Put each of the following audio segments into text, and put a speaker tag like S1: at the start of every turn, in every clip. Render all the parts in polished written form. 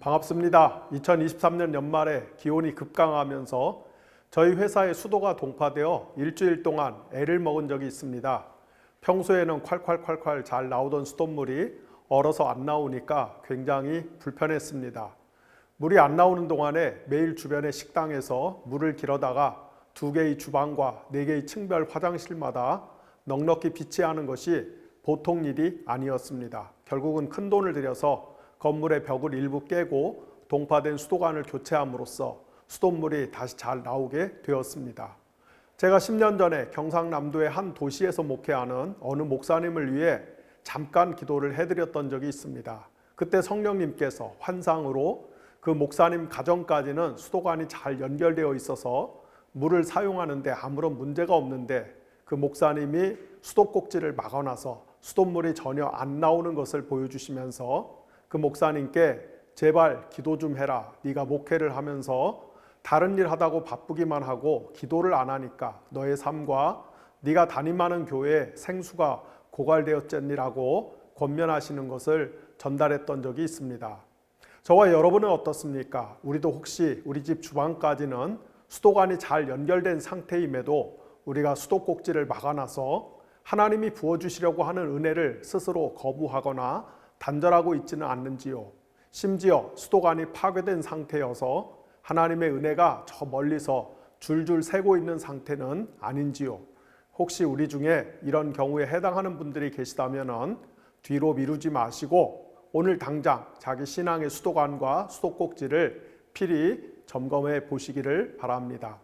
S1: 반갑습니다. 2023년 연말에 기온이 급강하면서 저희 회사의 수도가 동파되어 일주일 동안 애를 먹은 적이 있습니다. 평소에는 콸콸콸콸 잘 나오던 수돗물이 얼어서 안 나오니까 굉장히 불편했습니다. 물이 안 나오는 동안에 매일 주변의 식당에서 물을 길어다가 2개의 주방과 4개의 층별 화장실마다 넉넉히 비치하는 것이 보통 일이 아니었습니다. 결국은 큰 돈을 들여서 건물의 벽을 일부 깨고 동파된 수도관을 교체함으로써 수돗물이 다시 잘 나오게 되었습니다. 제가 10년 전에 경상남도의 한 도시에서 목회하는 어느 목사님을 위해 잠깐 기도를 해드렸던 적이 있습니다. 그때 성령님께서 환상으로 그 목사님 가정까지는 수도관이 잘 연결되어 있어서 물을 사용하는데 아무런 문제가 없는데 그 목사님이 수도꼭지를 막아놔서 수돗물이 전혀 안 나오는 것을 보여주시면서 그 목사님께 제발 기도 좀 해라. 네가 목회를 하면서 다른 일 하다고 바쁘기만 하고 기도를 안 하니까 너의 삶과 네가 담임하는 교회에 생수가 고갈되었겠니라고 권면하시는 것을 전달했던 적이 있습니다. 저와 여러분은 어떻습니까? 우리도 혹시 우리 집 주방까지는 수도관이 잘 연결된 상태임에도 우리가 수도꼭지를 막아놔서 하나님이 부어주시려고 하는 은혜를 스스로 거부하거나 단절하고 있지는 않는지요. 심지어 수도관이 파괴된 상태여서 하나님의 은혜가 저 멀리서 줄줄 새고 있는 상태는 아닌지요. 혹시 우리 중에 이런 경우에 해당하는 분들이 계시다면 뒤로 미루지 마시고 오늘 당장 자기 신앙의 수도관과 수도꼭지를 필히 점검해 보시기를 바랍니다.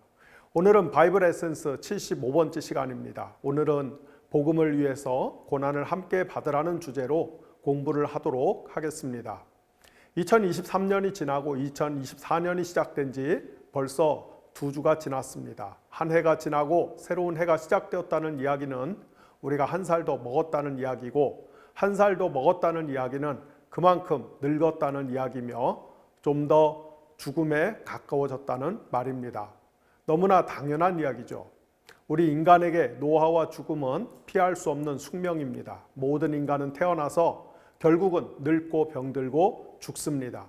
S1: 오늘은 바이블 에센스 75번째 시간입니다. 오늘은 복음을 위해서 고난을 함께 받으라는 주제로 공부를 하도록 하겠습니다. 2023년이 지나고 2024년이 시작된 지 벌써 2주가 지났습니다. 한 해가 지나고 새로운 해가 시작되었다는 이야기는 우리가 한 살 더 먹었다는 이야기고 한 살 더 먹었다는 이야기는 그만큼 늙었다는 이야기며 좀 더 죽음에 가까워졌다는 말입니다. 너무나 당연한 이야기죠. 우리 인간에게 노화와 죽음은 피할 수 없는 숙명입니다. 모든 인간은 태어나서 결국은 늙고 병들고 죽습니다.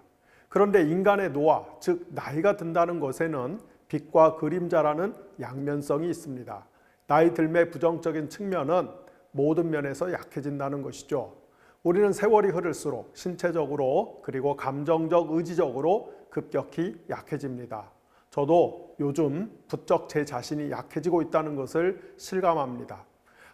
S1: 그런데 인간의 노화, 즉 나이가 든다는 것에는 빛과 그림자라는 양면성이 있습니다. 나이 들매 부정적인 측면은 모든 면에서 약해진다는 것이죠. 우리는 세월이 흐를수록 신체적으로 그리고 감정적, 의지적으로 급격히 약해집니다. 저도 요즘 부쩍 제 자신이 약해지고 있다는 것을 실감합니다.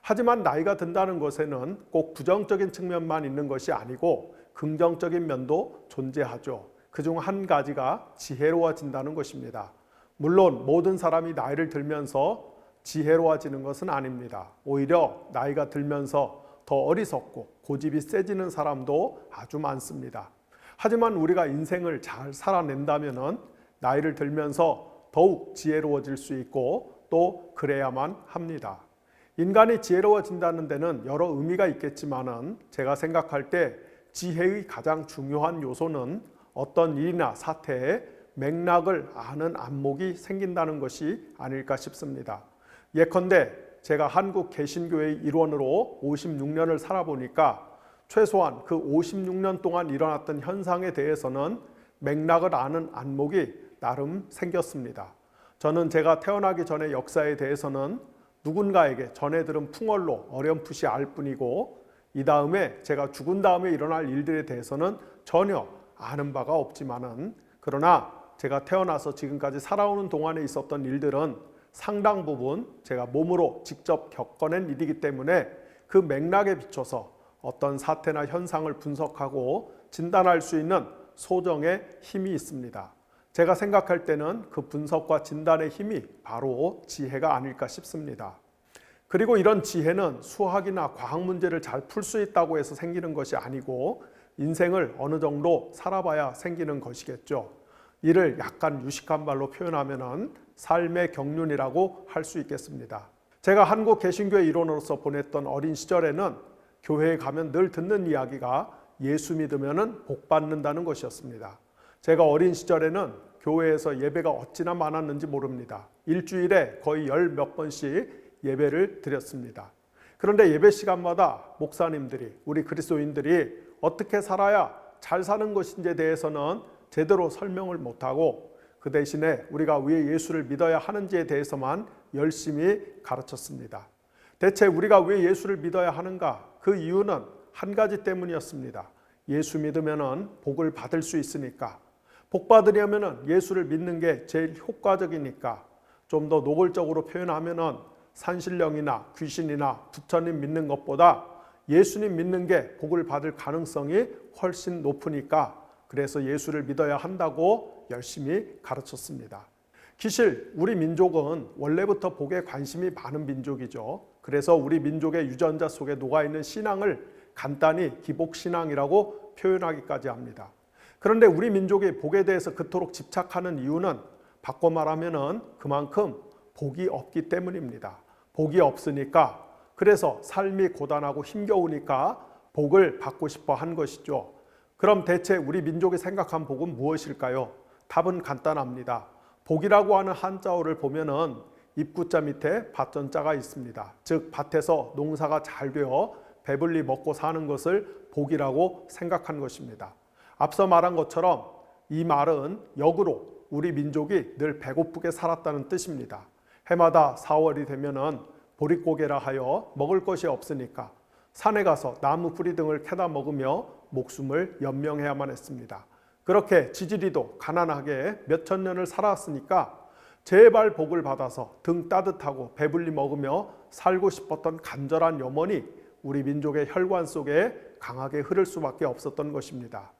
S1: 하지만 나이가 든다는 것에는 꼭 부정적인 측면만 있는 것이 아니고 긍정적인 면도 존재하죠. 그중 한 가지가 지혜로워진다는 것입니다. 물론 모든 사람이 나이를 들면서 지혜로워지는 것은 아닙니다. 오히려 나이가 들면서 더 어리석고 고집이 세지는 사람도 아주 많습니다. 하지만 우리가 인생을 잘 살아낸다면 나이를 들면서 더욱 지혜로워질 수 있고 또 그래야만 합니다. 인간이 지혜로워진다는 데는 여러 의미가 있겠지만은 제가 생각할 때 지혜의 가장 중요한 요소는 어떤 일이나 사태의 맥락을 아는 안목이 생긴다는 것이 아닐까 싶습니다. 예컨대 제가 한국 개신교의 일원으로 56년을 살아보니까 최소한 그 56년 동안 일어났던 현상에 대해서는 맥락을 아는 안목이 나름 생겼습니다. 저는 제가 태어나기 전의 역사에 대해서는 누군가에게 전해 들은 풍월로 어렴풋이 알 뿐이고 이 다음에 제가 죽은 다음에 일어날 일들에 대해서는 전혀 아는 바가 없지만은 그러나 제가 태어나서 지금까지 살아오는 동안에 있었던 일들은 상당 부분 제가 몸으로 직접 겪어낸 일이기 때문에 그 맥락에 비춰서 어떤 사태나 현상을 분석하고 진단할 수 있는 소정의 힘이 있습니다. 제가 생각할 때는 그 분석과 진단의 힘이 바로 지혜가 아닐까 싶습니다. 그리고 이런 지혜는 수학이나 과학 문제를 잘 풀 수 있다고 해서 생기는 것이 아니고 인생을 어느 정도 살아봐야 생기는 것이겠죠. 이를 약간 유식한 말로 표현하면 삶의 경륜이라고 할 수 있겠습니다. 제가 한국 개신교의 일원으로서 보냈던 어린 시절에는 교회에 가면 늘 듣는 이야기가 예수 믿으면 복 받는다는 것이었습니다. 제가 어린 시절에는 교회에서 예배가 어찌나 많았는지 모릅니다. 일주일에 거의 10몇 번씩 예배를 드렸습니다. 그런데 예배 시간마다 목사님들이, 우리 그리스도인들이 어떻게 살아야 잘 사는 것인지에 대해서는 제대로 설명을 못하고 그 대신에 우리가 왜 예수를 믿어야 하는지에 대해서만 열심히 가르쳤습니다. 대체 우리가 왜 예수를 믿어야 하는가? 그 이유는 한 가지 때문이었습니다. 예수 믿으면 복을 받을 수 있으니까. 복 받으려면 예수를 믿는 게 제일 효과적이니까. 좀 더 노골적으로 표현하면 산신령이나 귀신이나 부처님 믿는 것보다 예수님 믿는 게 복을 받을 가능성이 훨씬 높으니까 그래서 예수를 믿어야 한다고 열심히 가르쳤습니다. 기실 우리 민족은 원래부터 복에 관심이 많은 민족이죠. 그래서 우리 민족의 유전자 속에 녹아있는 신앙을 간단히 기복신앙이라고 표현하기까지 합니다. 그런데 우리 민족이 복에 대해서 그토록 집착하는 이유는 바꿔 말하면 그만큼 복이 없기 때문입니다. 복이 없으니까 그래서 삶이 고단하고 힘겨우니까 복을 받고 싶어 한 것이죠. 그럼 대체 우리 민족이 생각한 복은 무엇일까요? 답은 간단합니다. 복이라고 하는 한자어를 보면은 입구자 밑에 밭전자가 있습니다. 즉 밭에서 농사가 잘 되어 배불리 먹고 사는 것을 복이라고 생각한 것입니다. 앞서 말한 것처럼 이 말은 역으로 우리 민족이 늘 배고프게 살았다는 뜻입니다. 해마다 4월이 되면은 보릿고개라 하여 먹을 것이 없으니까 산에 가서 나무 뿌리 등을 캐다 먹으며 목숨을 연명해야만 했습니다. 그렇게 지지리도 가난하게 몇천 년을 살아왔으니까 제발 복을 받아서 등 따뜻하고 배불리 먹으며 살고 싶었던 간절한 염원이 우리 민족의 혈관 속에 강하게 흐를 수밖에 없었던 것입니다.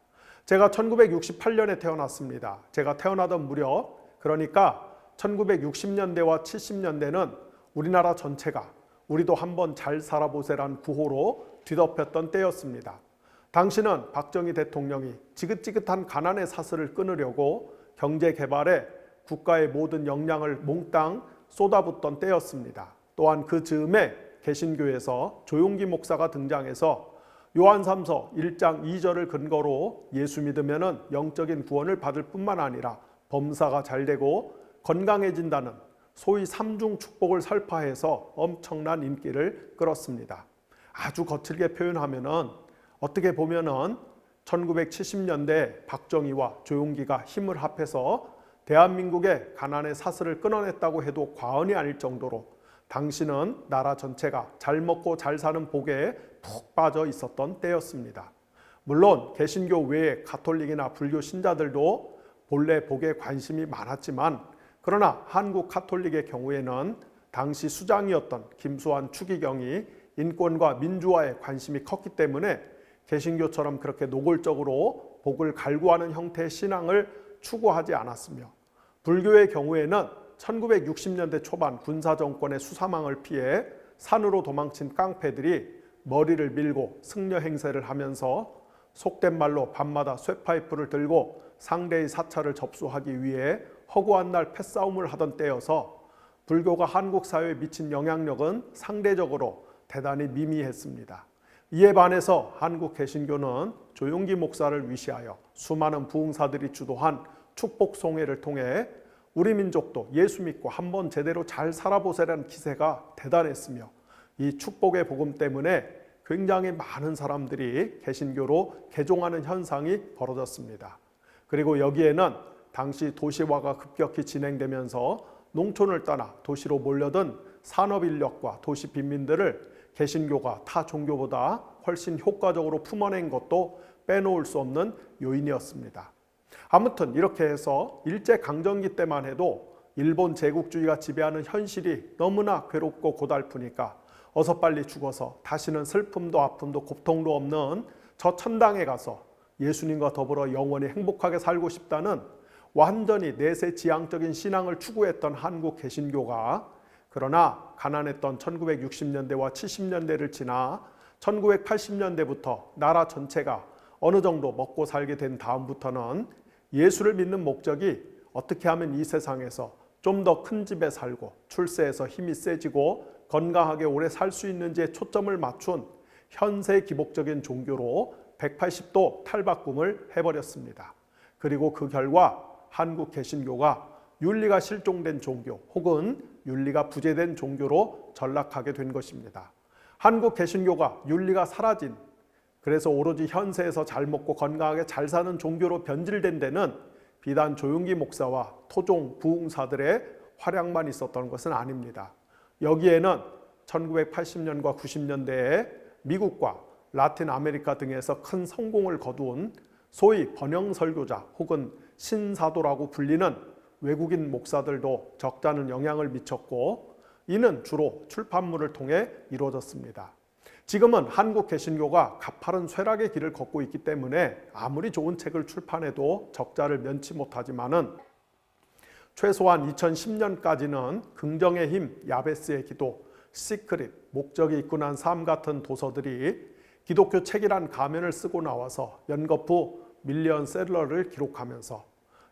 S1: 제가 1968년에 태어났습니다. 제가 태어나던 무렵, 그러니까 1960년대와 70년대는 우리나라 전체가 우리도 한번 잘 살아보세란 구호로 뒤덮였던 때였습니다. 당시는 박정희 대통령이 지긋지긋한 가난의 사슬을 끊으려고 경제 개발에 국가의 모든 역량을 몽땅 쏟아붓던 때였습니다. 또한 그 즈음에 개신교에서 조용기 목사가 등장해서 요한삼서 1장 2절을 근거로 예수 믿으면 영적인 구원을 받을 뿐만 아니라 범사가 잘 되고 건강해진다는 소위 삼중 축복을 설파해서 엄청난 인기를 끌었습니다. 아주 거칠게 표현하면은 어떻게 보면은 1970년대 박정희와 조용기가 힘을 합해서 대한민국의 가난의 사슬을 끊어냈다고 해도 과언이 아닐 정도로 당시는 나라 전체가 잘 먹고 잘 사는 복에 푹 빠져 있었던 때였습니다. 물론 개신교 외에 가톨릭이나 불교 신자들도 본래 복에 관심이 많았지만 그러나 한국 가톨릭의 경우에는 당시 수장이었던 김수환 추기경이 인권과 민주화에 관심이 컸기 때문에 개신교처럼 그렇게 노골적으로 복을 갈구하는 형태의 신앙을 추구하지 않았으며 불교의 경우에는 1960년대 초반 군사정권의 수사망을 피해 산으로 도망친 깡패들이 머리를 밀고 승려 행세를 하면서 속된 말로 밤마다 쇠파이프를 들고 상대의 사찰을 접수하기 위해 허구한 날 패싸움을 하던 때여서 불교가 한국 사회에 미친 영향력은 상대적으로 대단히 미미했습니다. 이에 반해서 한국 개신교는 조용기 목사를 위시하여 수많은 부흥사들이 주도한 축복송회를 통해 우리 민족도 예수 믿고 한번 제대로 잘 살아보세라는 기세가 대단했으며 이 축복의 복음 때문에 굉장히 많은 사람들이 개신교로 개종하는 현상이 벌어졌습니다. 그리고 여기에는 당시 도시화가 급격히 진행되면서 농촌을 떠나 도시로 몰려든 산업인력과 도시 빈민들을 개신교가 타 종교보다 훨씬 효과적으로 품어낸 것도 빼놓을 수 없는 요인이었습니다. 아무튼 이렇게 해서 일제강점기 때만 해도 일본 제국주의가 지배하는 현실이 너무나 괴롭고 고달프니까 어서 빨리 죽어서 다시는 슬픔도 아픔도 고통도 없는 저 천당에 가서 예수님과 더불어 영원히 행복하게 살고 싶다는 완전히 내세지향적인 신앙을 추구했던 한국 개신교가 그러나 가난했던 1960년대와 70년대를 지나 1980년대부터 나라 전체가 어느 정도 먹고 살게 된 다음부터는 예수를 믿는 목적이 어떻게 하면 이 세상에서 좀 더 큰 집에 살고 출세해서 힘이 세지고 건강하게 오래 살 수 있는지에 초점을 맞춘 현세 기복적인 종교로 180도 탈바꿈을 해버렸습니다. 그리고 그 결과 한국 개신교가 윤리가 실종된 종교 혹은 윤리가 부재된 종교로 전락하게 된 것입니다. 한국 개신교가 윤리가 사라진 그래서 오로지 현세에서 잘 먹고 건강하게 잘 사는 종교로 변질된 데는 비단 조용기 목사와 토종 부흥사들의 활약만 있었던 것은 아닙니다. 여기에는 1980년과 90년대에 미국과 라틴 아메리카 등에서 큰 성공을 거두은 소위 번영 설교자 혹은 신사도라고 불리는 외국인 목사들도 적잖은 영향을 미쳤고, 이는 주로 출판물을 통해 이루어졌습니다. 지금은 한국 개신교가 가파른 쇠락의 길을 걷고 있기 때문에 아무리 좋은 책을 출판해도 적자를 면치 못하지만은 최소한 2010년까지는 긍정의 힘, 야베스의 기도, 시크릿, 목적이 있고 삶 같은 도서들이 기독교 책이란 가면을 쓰고 나와서 연거푸 밀리언셀러를 기록하면서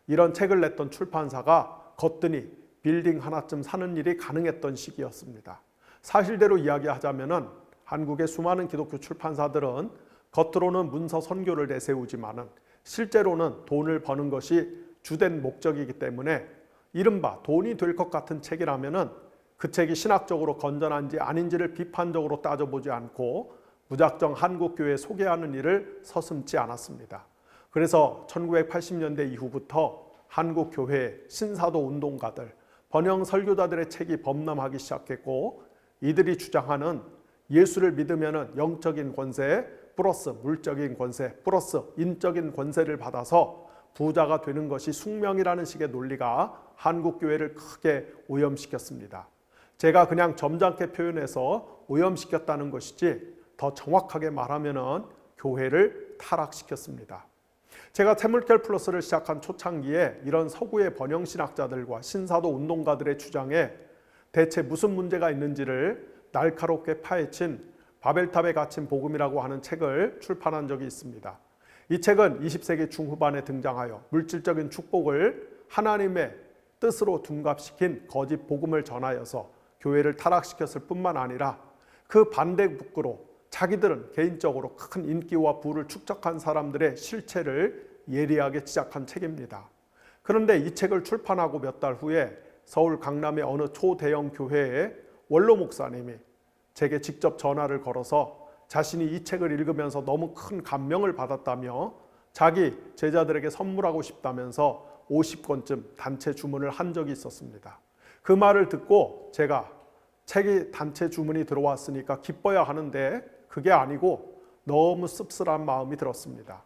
S1: 이런 책을 냈던 출판사가 거뜬히 빌딩 하나쯤 사는 일이 가능했던 시기였습니다. 사실대로 이야기하자면은 한국의 수많은 기독교 출판사들은 겉으로는 문서 선교를 내세우지만은 실제로는 돈을 버는 것이 주된 목적이기 때문에 이른바 돈이 될 것 같은 책이라면은 그 책이 신학적으로 건전한지 아닌지를 비판적으로 따져보지 않고 무작정 한국교회 소개하는 일을 서슴지 않았습니다. 그래서 1980년대 이후부터 한국교회 신사도 운동가들, 번영 설교자들의 책이 범람하기 시작했고, 이들이 주장하는 예수를 믿으면 영적인 권세 플러스 물적인 권세 플러스 인적인 권세를 받아서 부자가 되는 것이 숙명이라는 식의 논리가 한국교회를 크게 오염시켰습니다. 제가 그냥 점잖게 표현해서 오염시켰다는 것이지 더 정확하게 말하면 교회를 타락시켰습니다. 제가 태물결 플러스를 시작한 초창기에 이런 서구의 번영신학자들과 신사도 운동가들의 주장에 대체 무슨 문제가 있는지를 날카롭게 파헤친 바벨탑에 갇힌 복음이라고 하는 책을 출판한 적이 있습니다. 이 책은 20세기 중후반에 등장하여 물질적인 축복을 하나님의 뜻으로 둔갑시킨 거짓 복음을 전하여서 교회를 타락시켰을 뿐만 아니라 그 반대북으로 자기들은 개인적으로 큰 인기와 부를 축적한 사람들의 실체를 예리하게 지적한 책입니다. 그런데 이 책을 출판하고 몇 달 후에 서울 강남의 어느 초대형 교회의 원로 목사님이 제게 직접 전화를 걸어서 자신이 이 책을 읽으면서 너무 큰 감명을 받았다며 자기 제자들에게 선물하고 싶다면서 50권쯤 단체 주문을 한 적이 있었습니다. 그 말을 듣고 제가 책이 단체 주문이 들어왔으니까 기뻐야 하는데 그게 아니고 너무 씁쓸한 마음이 들었습니다.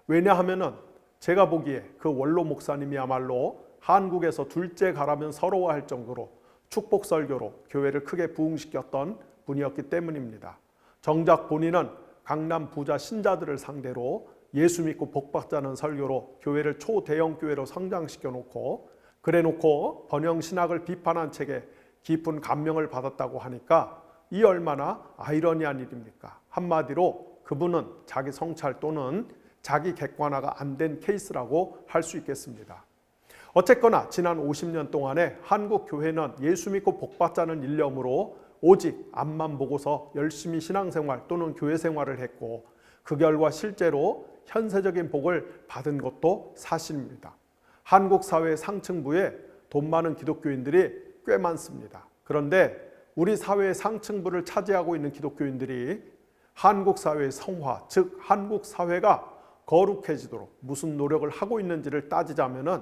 S1: 왜냐하면은 제가 보기에 그 원로 목사님이야말로 한국에서 둘째 가라면 서러워할 정도로 축복 설교로 교회를 크게 부흥시켰던 분이었기 때문입니다. 정작 본인은 강남 부자 신자들을 상대로 예수 믿고 복받자는 설교로 교회를 초대형 교회로 성장시켜 놓고 그래 놓고 번영 신학을 비판한 책에 깊은 감명을 받았다고 하니까 이 얼마나 아이러니한 일입니까? 한마디로 그분은 자기 성찰 또는 자기 객관화가 안 된 케이스라고 할 수 있겠습니다. 어쨌거나 지난 50년 동안에 한국 교회는 예수 믿고 복받자는 일념으로 오직 앞만 보고서 열심히 신앙생활 또는 교회 생활을 했고 그 결과 실제로 현세적인 복을 받은 것도 사실입니다. 한국 사회의 상층부에 돈 많은 기독교인들이 꽤 많습니다. 그런데 우리 사회의 상층부를 차지하고 있는 기독교인들이 한국 사회의 성화, 즉 한국 사회가 거룩해지도록 무슨 노력을 하고 있는지를 따지자면은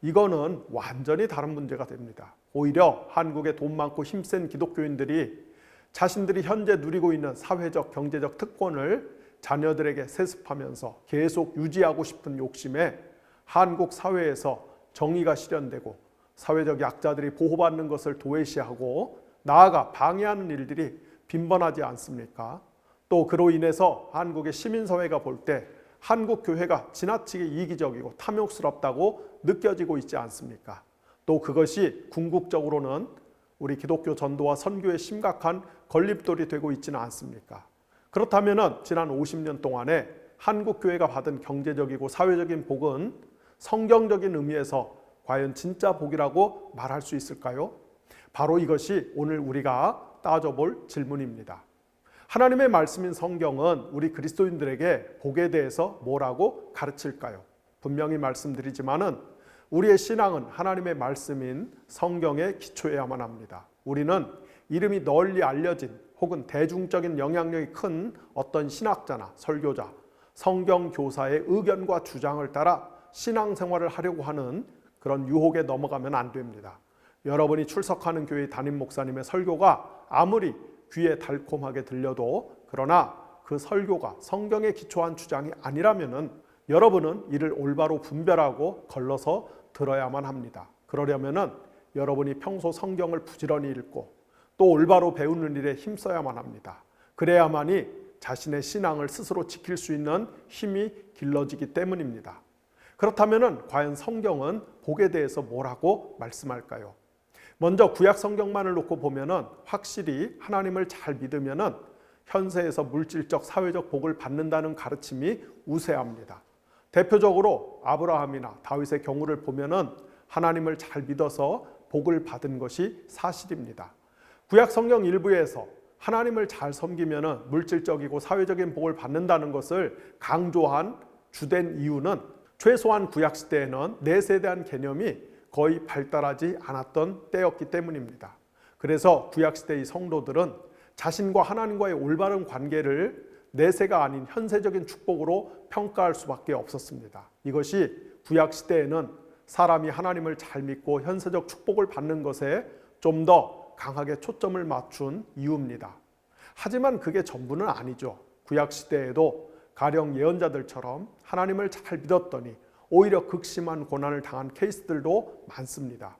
S1: 이거는 완전히 다른 문제가 됩니다. 오히려 한국의 돈 많고 힘센 기독교인들이 자신들이 현재 누리고 있는 사회적, 경제적 특권을 자녀들에게 세습하면서 계속 유지하고 싶은 욕심에 한국 사회에서 정의가 실현되고 사회적 약자들이 보호받는 것을 도외시하고 나아가 방해하는 일들이 빈번하지 않습니까? 또 그로 인해서 한국의 시민사회가 볼 때 한국 교회가 지나치게 이기적이고 탐욕스럽다고 느껴지고 있지 않습니까? 또 그것이 궁극적으로는 우리 기독교 전도와 선교에 심각한 걸림돌이 되고 있지는 않습니까? 그렇다면 지난 50년 동안에 한국 교회가 받은 경제적이고 사회적인 복은 성경적인 의미에서 과연 진짜 복이라고 말할 수 있을까요? 바로 이것이 오늘 우리가 따져볼 질문입니다. 하나님의 말씀인 성경은 우리 그리스도인들에게 복에 대해서 뭐라고 가르칠까요? 분명히 말씀드리지만은 우리의 신앙은 하나님의 말씀인 성경에 기초해야만 합니다. 우리는 이름이 널리 알려진 혹은 대중적인 영향력이 큰 어떤 신학자나 설교자, 성경 교사의 의견과 주장을 따라 신앙생활을 하려고 하는 그런 유혹에 넘어가면 안 됩니다. 여러분이 출석하는 교회 담임 목사님의 설교가 아무리 귀에 달콤하게 들려도 그러나 그 설교가 성경에 기초한 주장이 아니라면은 여러분은 이를 올바로 분별하고 걸러서 들어야만 합니다. 그러려면은 여러분이 평소 성경을 부지런히 읽고 또 올바로 배우는 일에 힘써야만 합니다. 그래야만이 자신의 신앙을 스스로 지킬 수 있는 힘이 길러지기 때문입니다. 그렇다면은 과연 성경은 복에 대해서 뭐라고 말씀할까요? 먼저 구약 성경만을 놓고 보면은 확실히 하나님을 잘 믿으면은 현세에서 물질적, 사회적 복을 받는다는 가르침이 우세합니다. 대표적으로 아브라함이나 다윗의 경우를 보면은 하나님을 잘 믿어서 복을 받은 것이 사실입니다. 구약 성경 일부에서 하나님을 잘 섬기면은 물질적이고 사회적인 복을 받는다는 것을 강조한 주된 이유는 최소한 구약 시대에는 넷에 대한 개념이 거의 발달하지 않았던 때였기 때문입니다. 그래서 구약 시대의 성도들은 자신과 하나님과의 올바른 관계를 내세가 아닌 현세적인 축복으로 평가할 수밖에 없었습니다. 이것이 구약 시대에는 사람이 하나님을 잘 믿고 현세적 축복을 받는 것에 좀 더 강하게 초점을 맞춘 이유입니다. 하지만 그게 전부는 아니죠. 구약 시대에도 가령 예언자들처럼 하나님을 잘 믿었더니 오히려 극심한 고난을 당한 케이스들도 많습니다.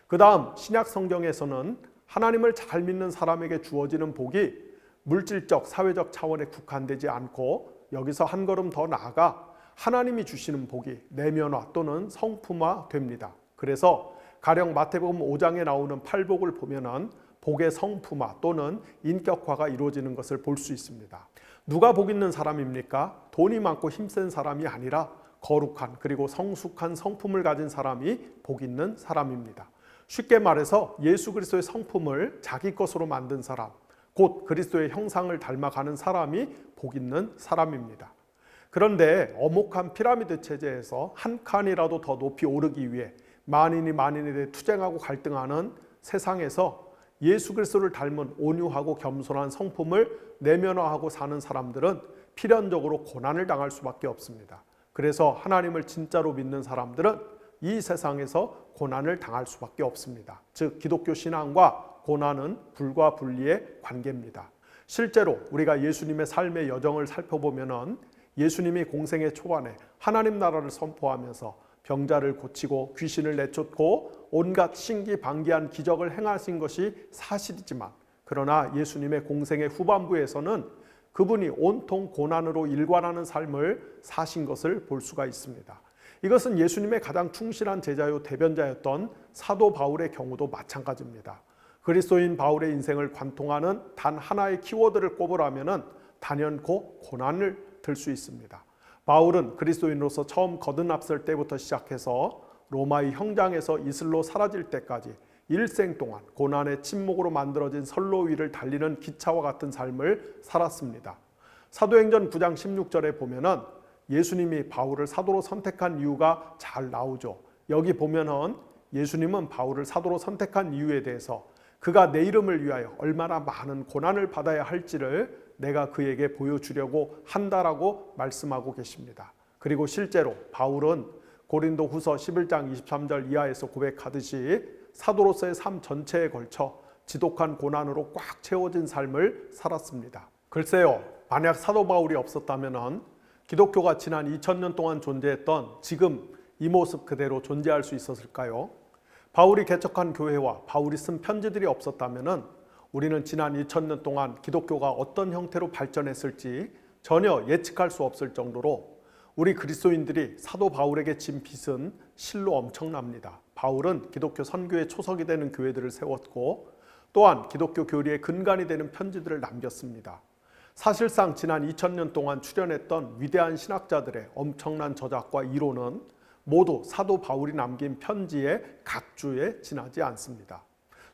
S1: 그 다음 신약 성경에서는 하나님을 잘 믿는 사람에게 주어지는 복이 물질적, 사회적 차원에 국한되지 않고 여기서 한 걸음 더 나아가 하나님이 주시는 복이 내면화 또는 성품화 됩니다. 그래서 가령 마태복음 5장에 나오는 팔복을 보면은 복의 성품화 또는 인격화가 이루어지는 것을 볼 수 있습니다. 누가 복 있는 사람입니까? 돈이 많고 힘센 사람이 아니라 거룩한 그리고 성숙한 성품을 가진 사람이 복 있는 사람입니다. 쉽게 말해서 예수 그리스도의 성품을 자기 것으로 만든 사람, 곧 그리스도의 형상을 닮아가는 사람이 복 있는 사람입니다. 그런데 어목한 피라미드 체제에서 한 칸이라도 더 높이 오르기 위해 만인이 만인에 대해 투쟁하고 갈등하는 세상에서 예수 그리스도를 닮은 온유하고 겸손한 성품을 내면화하고 사는 사람들은 필연적으로 고난을 당할 수밖에 없습니다. 그래서 하나님을 진짜로 믿는 사람들은 이 세상에서 고난을 당할 수밖에 없습니다. 즉 기독교 신앙과 고난은 불과 분리의 관계입니다. 실제로 우리가 예수님의 삶의 여정을 살펴보면은 예수님이 공생의 초반에 하나님 나라를 선포하면서 병자를 고치고 귀신을 내쫓고 온갖 신기방기한 기적을 행하신 것이 사실이지만 그러나 예수님의 공생의 후반부에서는 그분이 온통 고난으로 일관하는 삶을 사신 것을 볼 수가 있습니다. 이것은 예수님의 가장 충실한 제자요 대변자였던 사도 바울의 경우도 마찬가지입니다. 그리스도인 바울의 인생을 관통하는 단 하나의 키워드를 꼽으라면 단연코 고난을 들 수 있습니다. 바울은 그리스도인으로서 처음 거듭났을 때부터 시작해서 로마의 형장에서 이슬로 사라질 때까지 일생 동안 고난의 침묵으로 만들어진 선로 위를 달리는 기차와 같은 삶을 살았습니다. 사도행전 9장 16절에 보면은 예수님이 바울을 사도로 선택한 이유가 잘 나오죠. 여기 보면은 예수님은 바울을 사도로 선택한 이유에 대해서 그가 내 이름을 위하여 얼마나 많은 고난을 받아야 할지를 내가 그에게 보여주려고 한다라고 말씀하고 계십니다. 그리고 실제로 바울은 고린도 후서 11장 23절 이하에서 고백하듯이 사도로서의 삶 전체에 걸쳐 지독한 고난으로 꽉 채워진 삶을 살았습니다. 글쎄요, 만약 사도 바울이 없었다면 기독교가 지난 2000년 동안 존재했던 지금 이 모습 그대로 존재할 수 있었을까요? 바울이 개척한 교회와 바울이 쓴 편지들이 없었다면 우리는 지난 2000년 동안 기독교가 어떤 형태로 발전했을지 전혀 예측할 수 없을 정도로 우리 그리스도인들이 사도 바울에게 진 빚은 실로 엄청납니다. 바울은 기독교 선교의 초석이 되는 교회들을 세웠고 또한 기독교 교리의 근간이 되는 편지들을 남겼습니다. 사실상 지난 2000년 동안 출연했던 위대한 신학자들의 엄청난 저작과 이론은 모두 사도 바울이 남긴 편지의 각주에 지나지 않습니다.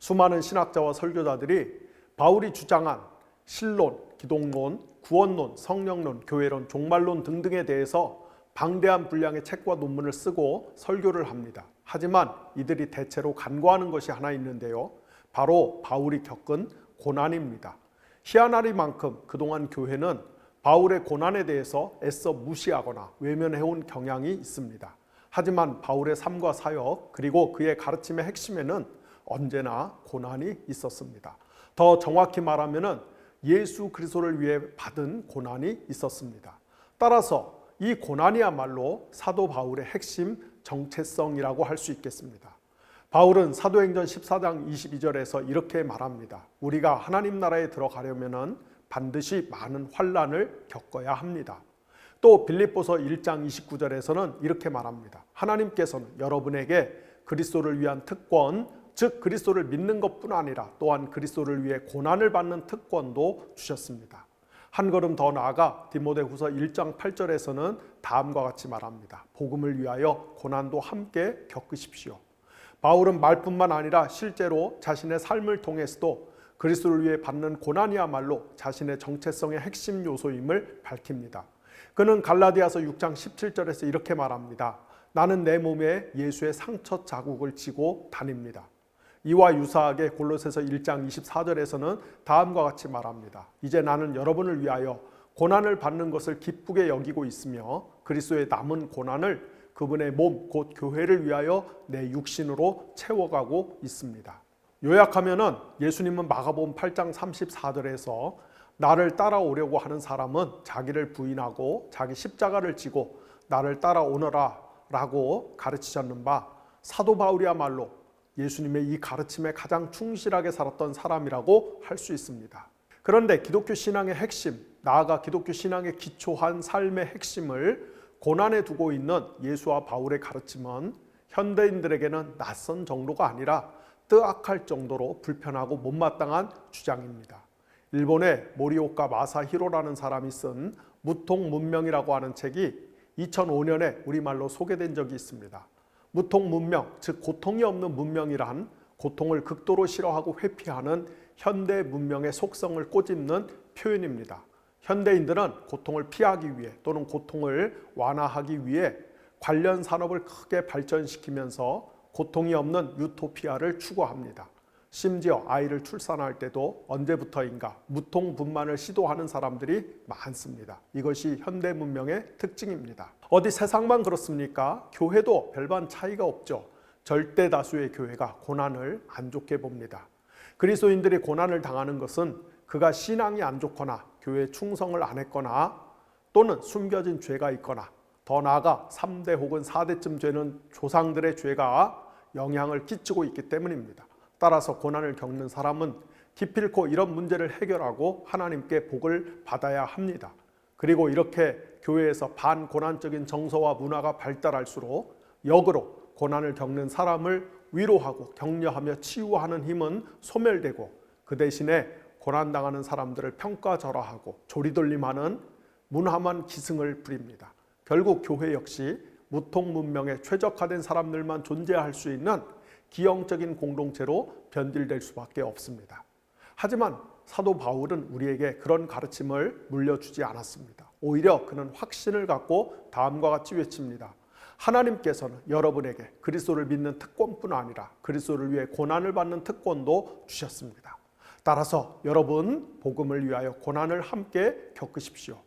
S1: 수많은 신학자와 설교자들이 바울이 주장한 신론, 기독론, 구원론, 성령론, 교회론, 종말론 등등에 대해서 방대한 분량의 책과 논문을 쓰고 설교를 합니다. 하지만 이들이 대체로 간과하는 것이 하나 있는데요. 바로 바울이 겪은 고난입니다. 희한하리만큼 그동안 교회는 바울의 고난에 대해서 애써 무시하거나 외면해온 경향이 있습니다. 하지만 바울의 삶과 사역 그리고 그의 가르침의 핵심에는 언제나 고난이 있었습니다. 더 정확히 말하면 예수 그리스도를 위해 받은 고난이 있었습니다. 따라서 이 고난이야말로 사도 바울의 핵심 정체성이라고 할 수 있겠습니다. 바울은 사도행전 14장 22절에서 이렇게 말합니다. 우리가 하나님 나라에 들어가려면 반드시 많은 환난을 겪어야 합니다. 또 빌립보서 1장 29절에서는 이렇게 말합니다. 하나님께서는 여러분에게 그리스도를 위한 특권, 즉 그리스도를 믿는 것뿐 아니라 또한 그리스도를 위해 고난을 받는 특권도 주셨습니다. 한 걸음 더 나아가 디모데후서 1장 8절에서는 다음과 같이 말합니다. 복음을 위하여 고난도 함께 겪으십시오. 바울은 말뿐만 아니라 실제로 자신의 삶을 통해서도 그리스도를 위해 받는 고난이야말로 자신의 정체성의 핵심 요소임을 밝힙니다. 그는 갈라디아서 6장 17절에서 이렇게 말합니다. 나는 내 몸에 예수의 상처 자국을 지고 다닙니다. 이와 유사하게 골로새서 1장 24절에서는 다음과 같이 말합니다. 이제 나는 여러분을 위하여 고난을 받는 것을 기쁘게 여기고 있으며 그리스도의 남은 고난을 그분의 몸 곧 교회를 위하여 내 육신으로 채워가고 있습니다. 요약하면은 예수님은 마가복음 8장 34절에서 나를 따라오려고 하는 사람은 자기를 부인하고 자기 십자가를 지고 나를 따라오너라 라고 가르치셨는 바 사도 바울이야말로 예수님의 이 가르침에 가장 충실하게 살았던 사람이라고 할 수 있습니다. 그런데 기독교 신앙의 핵심, 나아가 기독교 신앙에 기초한 삶의 핵심을 고난에 두고 있는 예수와 바울의 가르침은 현대인들에게는 낯선 정도가 아니라 뜨악할 정도로 불편하고 못마땅한 주장입니다. 일본의 모리오카 마사히로라는 사람이 쓴 무통문명이라고 하는 책이 2005년에 우리말로 소개된 적이 있습니다. 무통문명, 즉 고통이 없는 문명이란 고통을 극도로 싫어하고 회피하는 현대 문명의 속성을 꼬집는 표현입니다. 현대인들은 고통을 피하기 위해 또는 고통을 완화하기 위해 관련 산업을 크게 발전시키면서 고통이 없는 유토피아를 추구합니다. 심지어 아이를 출산할 때도 언제부터인가 무통분만을 시도하는 사람들이 많습니다. 이것이 현대 문명의 특징입니다. 어디 세상만 그렇습니까? 교회도 별반 차이가 없죠. 절대 다수의 교회가 고난을 안 좋게 봅니다. 그리스도인들이 고난을 당하는 것은 그가 신앙이 안 좋거나 교회에 충성을 안 했거나 또는 숨겨진 죄가 있거나 더 나아가 3대 혹은 4대쯤 되는 조상들의 죄가 영향을 끼치고 있기 때문입니다. 따라서 고난을 겪는 사람은 기필코 이런 문제를 해결하고 하나님께 복을 받아야 합니다. 그리고 이렇게 교회에서 반고난적인 정서와 문화가 발달할수록 역으로 고난을 겪는 사람을 위로하고 격려하며 치유하는 힘은 소멸되고 그 대신에 고난당하는 사람들을 평가절하하고 조리돌림하는 문화만 기승을 부립니다. 결국 교회 역시 무통문명에 최적화된 사람들만 존재할 수 있는 기형적인 공동체로 변질될 수밖에 없습니다. 하지만 사도 바울은 우리에게 그런 가르침을 물려주지 않았습니다. 오히려 그는 확신을 갖고 다음과 같이 외칩니다. 하나님께서는 여러분에게 그리스도를 믿는 특권뿐 아니라 그리스도를 위해 고난을 받는 특권도 주셨습니다. 따라서 여러분 복음을 위하여 고난을 함께 겪으십시오.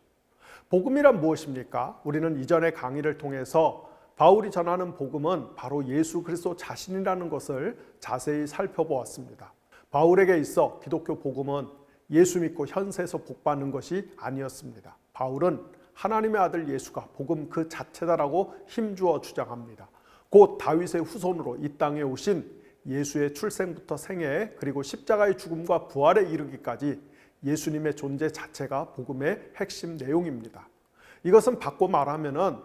S1: 복음이란 무엇입니까? 우리는 이전의 강의를 통해서 바울이 전하는 복음은 바로 예수 그리스도 자신이라는 것을 자세히 살펴보았습니다. 바울에게 있어 기독교 복음은 예수 믿고 현세에서 복받는 것이 아니었습니다. 바울은 하나님의 아들 예수가 복음 그 자체다라고 힘주어 주장합니다. 곧 다윗의 후손으로 이 땅에 오신 예수의 출생부터 생애 그리고 십자가의 죽음과 부활에 이르기까지 예수님의 존재 자체가 복음의 핵심 내용입니다. 이것은 바꿔 말하면은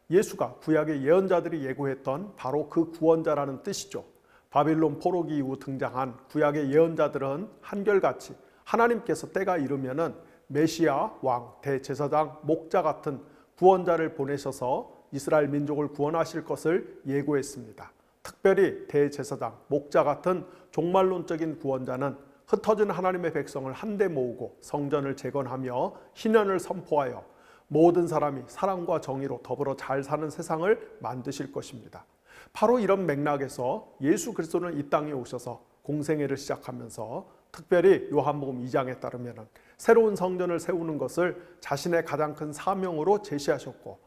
S1: 예수가 구약의 예언자들이 예고했던 바로 그 구원자라는 뜻이죠. 바빌론 포로기 이후 등장한 구약의 예언자들은 한결같이 하나님께서 때가 이르면은 메시아, 왕, 대제사장, 목자 같은 구원자를 보내셔서 이스라엘 민족을 구원하실 것을 예고했습니다. 특별히 대제사장, 목자 같은 종말론적인 구원자는 흩어진 하나님의 백성을 한데 모으고 성전을 재건하며 희년을 선포하여 모든 사람이 사랑과 정의로 더불어 잘 사는 세상을 만드실 것입니다. 바로 이런 맥락에서 예수 그리스도는 이 땅에 오셔서 공생애를 시작하면서 특별히 요한복음 2장에 따르면 새로운 성전을 세우는 것을 자신의 가장 큰 사명으로 제시하셨고,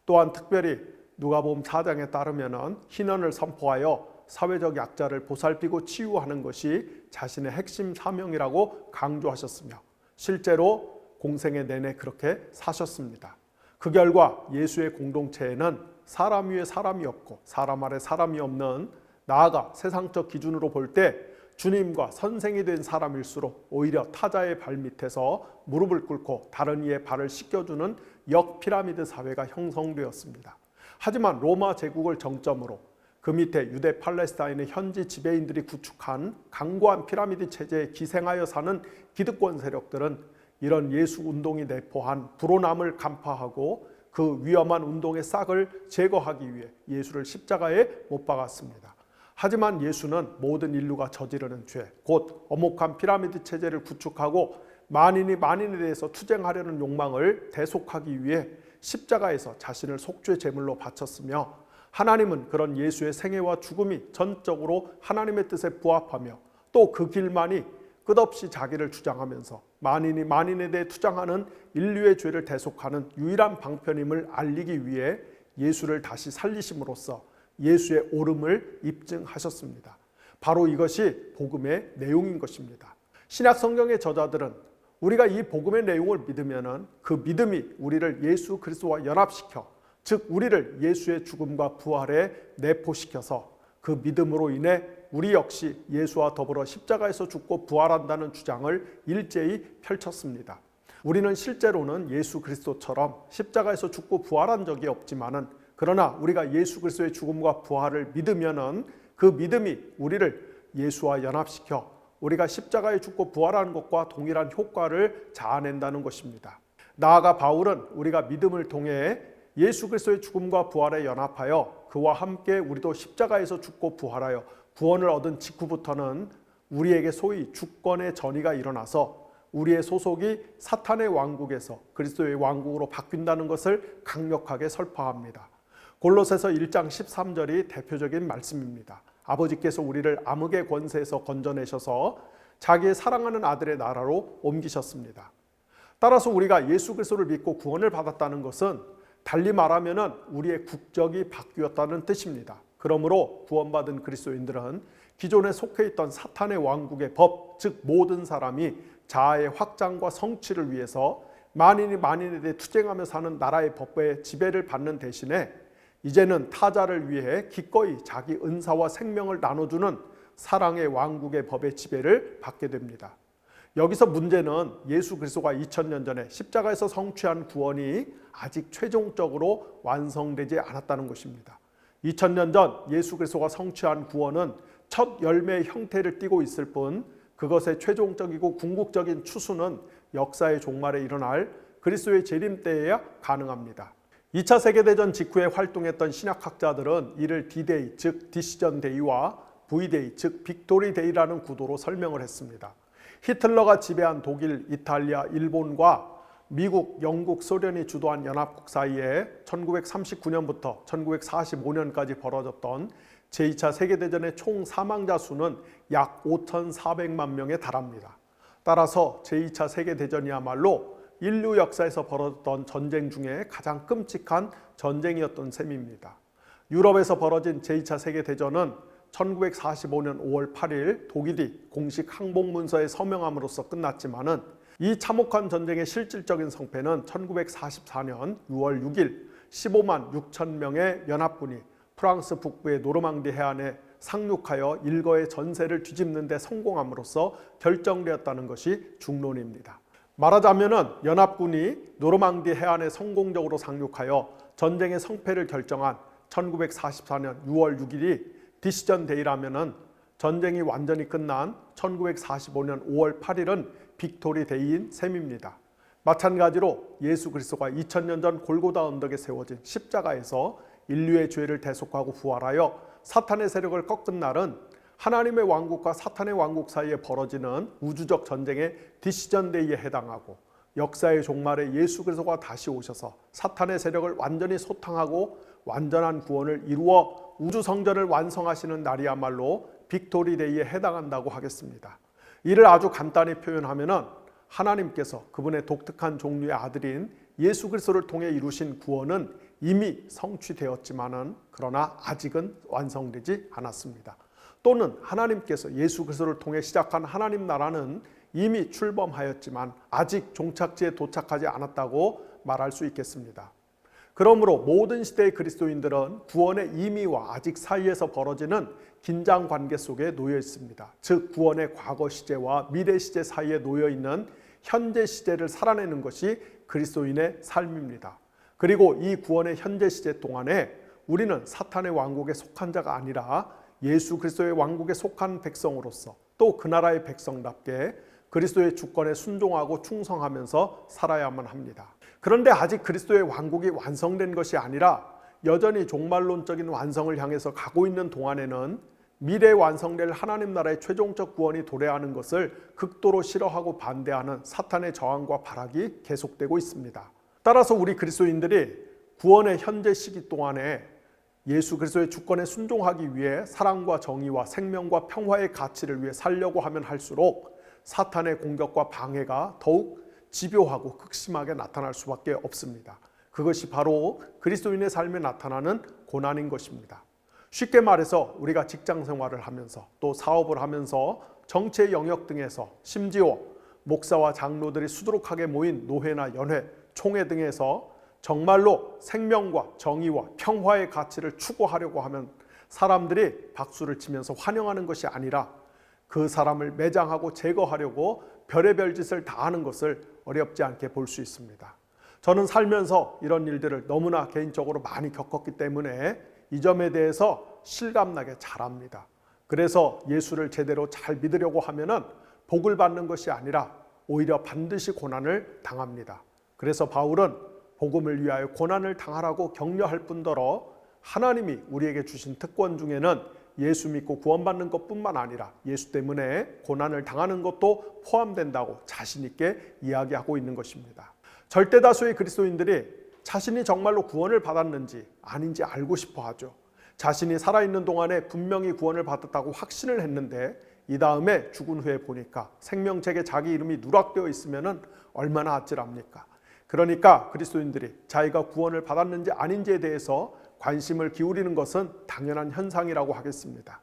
S1: 또한 특별히 누가복음 4장에 따르면 희년을 선포하여 사회적 약자를 보살피고 치유하는 것이 자신의 핵심 사명이라고 강조하셨으며, 실제로 공생의 내내 그렇게 사셨습니다. 그 결과 예수의 공동체에는 사람 위에 사람이 없고 사람 아래 사람이 없는, 나아가 세상적 기준으로 볼 때 주님과 선생이 된 사람일수록 오히려 타자의 발 밑에서 무릎을 꿇고 다른 이의 발을 씻겨주는 역피라미드 사회가 형성되었습니다. 하지만 로마 제국을 정점으로 그 밑에 유대 팔레스타인의 현지 지배인들이 구축한 강고한 피라미드 체제에 기생하여 사는 기득권 세력들은 이런 예수 운동이 내포한 불온함을 간파하고 그 위험한 운동의 싹을 제거하기 위해 예수를 십자가에 못 박았습니다. 하지만 예수는 모든 인류가 저지르는 죄, 곧 엄혹한 피라미드 체제를 구축하고 만인이 만인에 대해서 투쟁하려는 욕망을 대속하기 위해 십자가에서 자신을 속죄 제물로 바쳤으며, 하나님은 그런 예수의 생애와 죽음이 전적으로 하나님의 뜻에 부합하며 또 그 길만이 끝없이 자기를 주장하면서 만인이 만인에 대해 투쟁하는 인류의 죄를 대속하는 유일한 방편임을 알리기 위해 예수를 다시 살리심으로써 예수의 옳음을 입증하셨습니다. 바로 이것이 복음의 내용인 것입니다. 신약 성경의 저자들은 우리가 이 복음의 내용을 믿으면 그 믿음이 우리를 예수 그리스도와 연합시켜, 즉 우리를 예수의 죽음과 부활에 내포시켜서 그 믿음으로 인해 우리 역시 예수와 더불어 십자가에서 죽고 부활한다는 주장을 일제히 펼쳤습니다. 우리는 실제로는 예수 그리스도처럼 십자가에서 죽고 부활한 적이 없지만은, 그러나 우리가 예수 그리스도의 죽음과 부활을 믿으면은 그 믿음이 우리를 예수와 연합시켜 우리가 십자가에 죽고 부활하는 것과 동일한 효과를 자아낸다는 것입니다. 나아가 바울은 우리가 믿음을 통해 예수 그리스도의 죽음과 부활에 연합하여 그와 함께 우리도 십자가에서 죽고 부활하여 구원을 얻은 직후부터는 우리에게 소위 주권의 전이가 일어나서 우리의 소속이 사탄의 왕국에서 그리스도의 왕국으로 바뀐다는 것을 강력하게 설파합니다. 골로새서 1장 13절이 대표적인 말씀입니다. 아버지께서 우리를 암흑의 권세에서 건져내셔서 자기의 사랑하는 아들의 나라로 옮기셨습니다. 따라서 우리가 예수 그리스도를 믿고 구원을 받았다는 것은 달리 말하면 우리의 국적이 바뀌었다는 뜻입니다. 그러므로 구원받은 그리스도인들은 기존에 속해 있던 사탄의 왕국의 법, 즉 모든 사람이 자아의 확장과 성취를 위해서 만인이 만인에 대해 투쟁하며 사는 나라의 법의 지배를 받는 대신에 이제는 타자를 위해 기꺼이 자기 은사와 생명을 나눠주는 사랑의 왕국의 법의 지배를 받게 됩니다. 여기서 문제는 예수 그리스도가 2000년 전에 십자가에서 성취한 구원이 아직 최종적으로 완성되지 않았다는 것입니다. 2000년 전 예수 그리스도가 성취한 구원은 첫 열매의 형태를 띠고 있을 뿐, 그것의 최종적이고 궁극적인 추수는 역사의 종말에 일어날 그리스도의 재림 때에야 가능합니다. 2차 세계대전 직후에 활동했던 신약학자들은 이를 D-Day, 즉 디시전 데이와 V-Day, 즉 빅토리 데이라는 구도로 설명을 했습니다. 히틀러가 지배한 독일, 이탈리아, 일본과 미국, 영국, 소련이 주도한 연합국 사이에 1939년부터 1945년까지 벌어졌던 제2차 세계대전의 총 사망자 수는 약 5,400만 명에 달합니다. 따라서 제2차 세계대전이야말로 인류 역사에서 벌어졌던 전쟁 중에 가장 끔찍한 전쟁이었던 셈입니다. 유럽에서 벌어진 제2차 세계대전은 1945년 5월 8일 독일이 공식 항복문서에 서명함으로써 끝났지만은, 이 참혹한 전쟁의 실질적인 성패는 1944년 6월 6일 15만 6천 명의 연합군이 프랑스 북부의 노르망디 해안에 상륙하여 일거의 전세를 뒤집는 데 성공함으로써 결정되었다는 것이 중론입니다. 말하자면은 연합군이 노르망디 해안에 성공적으로 상륙하여 전쟁의 성패를 결정한 1944년 6월 6일이 디시전 데이라면은 전쟁이 완전히 끝난 1945년 5월 8일은 빅토리 데이인 셈입니다. 마찬가지로 예수 그리스도가 2000년 전 골고다 언덕에 세워진 십자가에서 인류의 죄를 대속하고 부활하여 사탄의 세력을 꺾은 날은 하나님의 왕국과 사탄의 왕국 사이에 벌어지는 우주적 전쟁의 디시전 데이에 해당하고, 역사의 종말에 예수 그리스도가 다시 오셔서 사탄의 세력을 완전히 소탕하고 완전한 구원을 이루어 우주 성전을 완성하시는 날이야말로 빅토리 데이에 해당한다고 하겠습니다. 이를 아주 간단히 표현하면은 하나님께서 그분의 독특한 종류의 아들인 예수 그리스도를 통해 이루신 구원은 이미 성취되었지만은 그러나 아직은 완성되지 않았습니다. 또는 하나님께서 예수 그리스도를 통해 시작한 하나님 나라는 이미 출범하였지만 아직 종착지에 도착하지 않았다고 말할 수 있겠습니다. 그러므로 모든 시대의 그리스도인들은 구원의 이미와 아직 사이에서 벌어지는 긴장 관계 속에 놓여 있습니다. 즉 구원의 과거 시제와 미래 시제 사이에 놓여 있는 현재 시제를 살아내는 것이 그리스도인의 삶입니다. 그리고 이 구원의 현재 시제 동안에 우리는 사탄의 왕국에 속한 자가 아니라 예수 그리스도의 왕국에 속한 백성으로서 또 그 나라의 백성답게 그리스도의 주권에 순종하고 충성하면서 살아야만 합니다. 그런데 아직 그리스도의 왕국이 완성된 것이 아니라 여전히 종말론적인 완성을 향해서 가고 있는 동안에는 미래에 완성될 하나님 나라의 최종적 구원이 도래하는 것을 극도로 싫어하고 반대하는 사탄의 저항과 발악이 계속되고 있습니다. 따라서 우리 그리스도인들이 구원의 현재 시기 동안에 예수 그리스도의 주권에 순종하기 위해 사랑과 정의와 생명과 평화의 가치를 위해 살려고 하면 할수록 사탄의 공격과 방해가 더욱 집요하고 극심하게 나타날 수밖에 없습니다. 그것이 바로 그리스도인의 삶에 나타나는 고난인 것입니다. 쉽게 말해서 우리가 직장 생활을 하면서 또 사업을 하면서 정치의 영역 등에서 심지어 목사와 장로들이 수두룩하게 모인 노회나 연회, 총회 등에서 정말로 생명과 정의와 평화의 가치를 추구하려고 하면 사람들이 박수를 치면서 환영하는 것이 아니라 그 사람을 매장하고 제거하려고 별의별 짓을 다 하는 것을 어렵지 않게 볼 수 있습니다. 저는 살면서 이런 일들을 너무나 개인적으로 많이 겪었기 때문에 이 점에 대해서 실감나게 잘 압니다. 그래서 예수를 제대로 잘 믿으려고 하면은 복을 받는 것이 아니라 오히려 반드시 고난을 당합니다. 그래서 바울은 복음을 위하여 고난을 당하라고 격려할 뿐더러 하나님이 우리에게 주신 특권 중에는 예수 믿고 구원받는 것뿐만 아니라 예수 때문에 고난을 당하는 것도 포함된다고 자신 있게 이야기하고 있는 것입니다. 절대 다수의 그리스도인들이 자신이 정말로 구원을 받았는지 아닌지 알고 싶어 하죠. 자신이 살아있는 동안에 분명히 구원을 받았다고 확신을 했는데 이 다음에 죽은 후에 보니까 생명책에 자기 이름이 누락되어 있으면 얼마나 아찔합니까? 그러니까 그리스도인들이 자기가 구원을 받았는지 아닌지에 대해서 관심을 기울이는 것은 당연한 현상이라고 하겠습니다.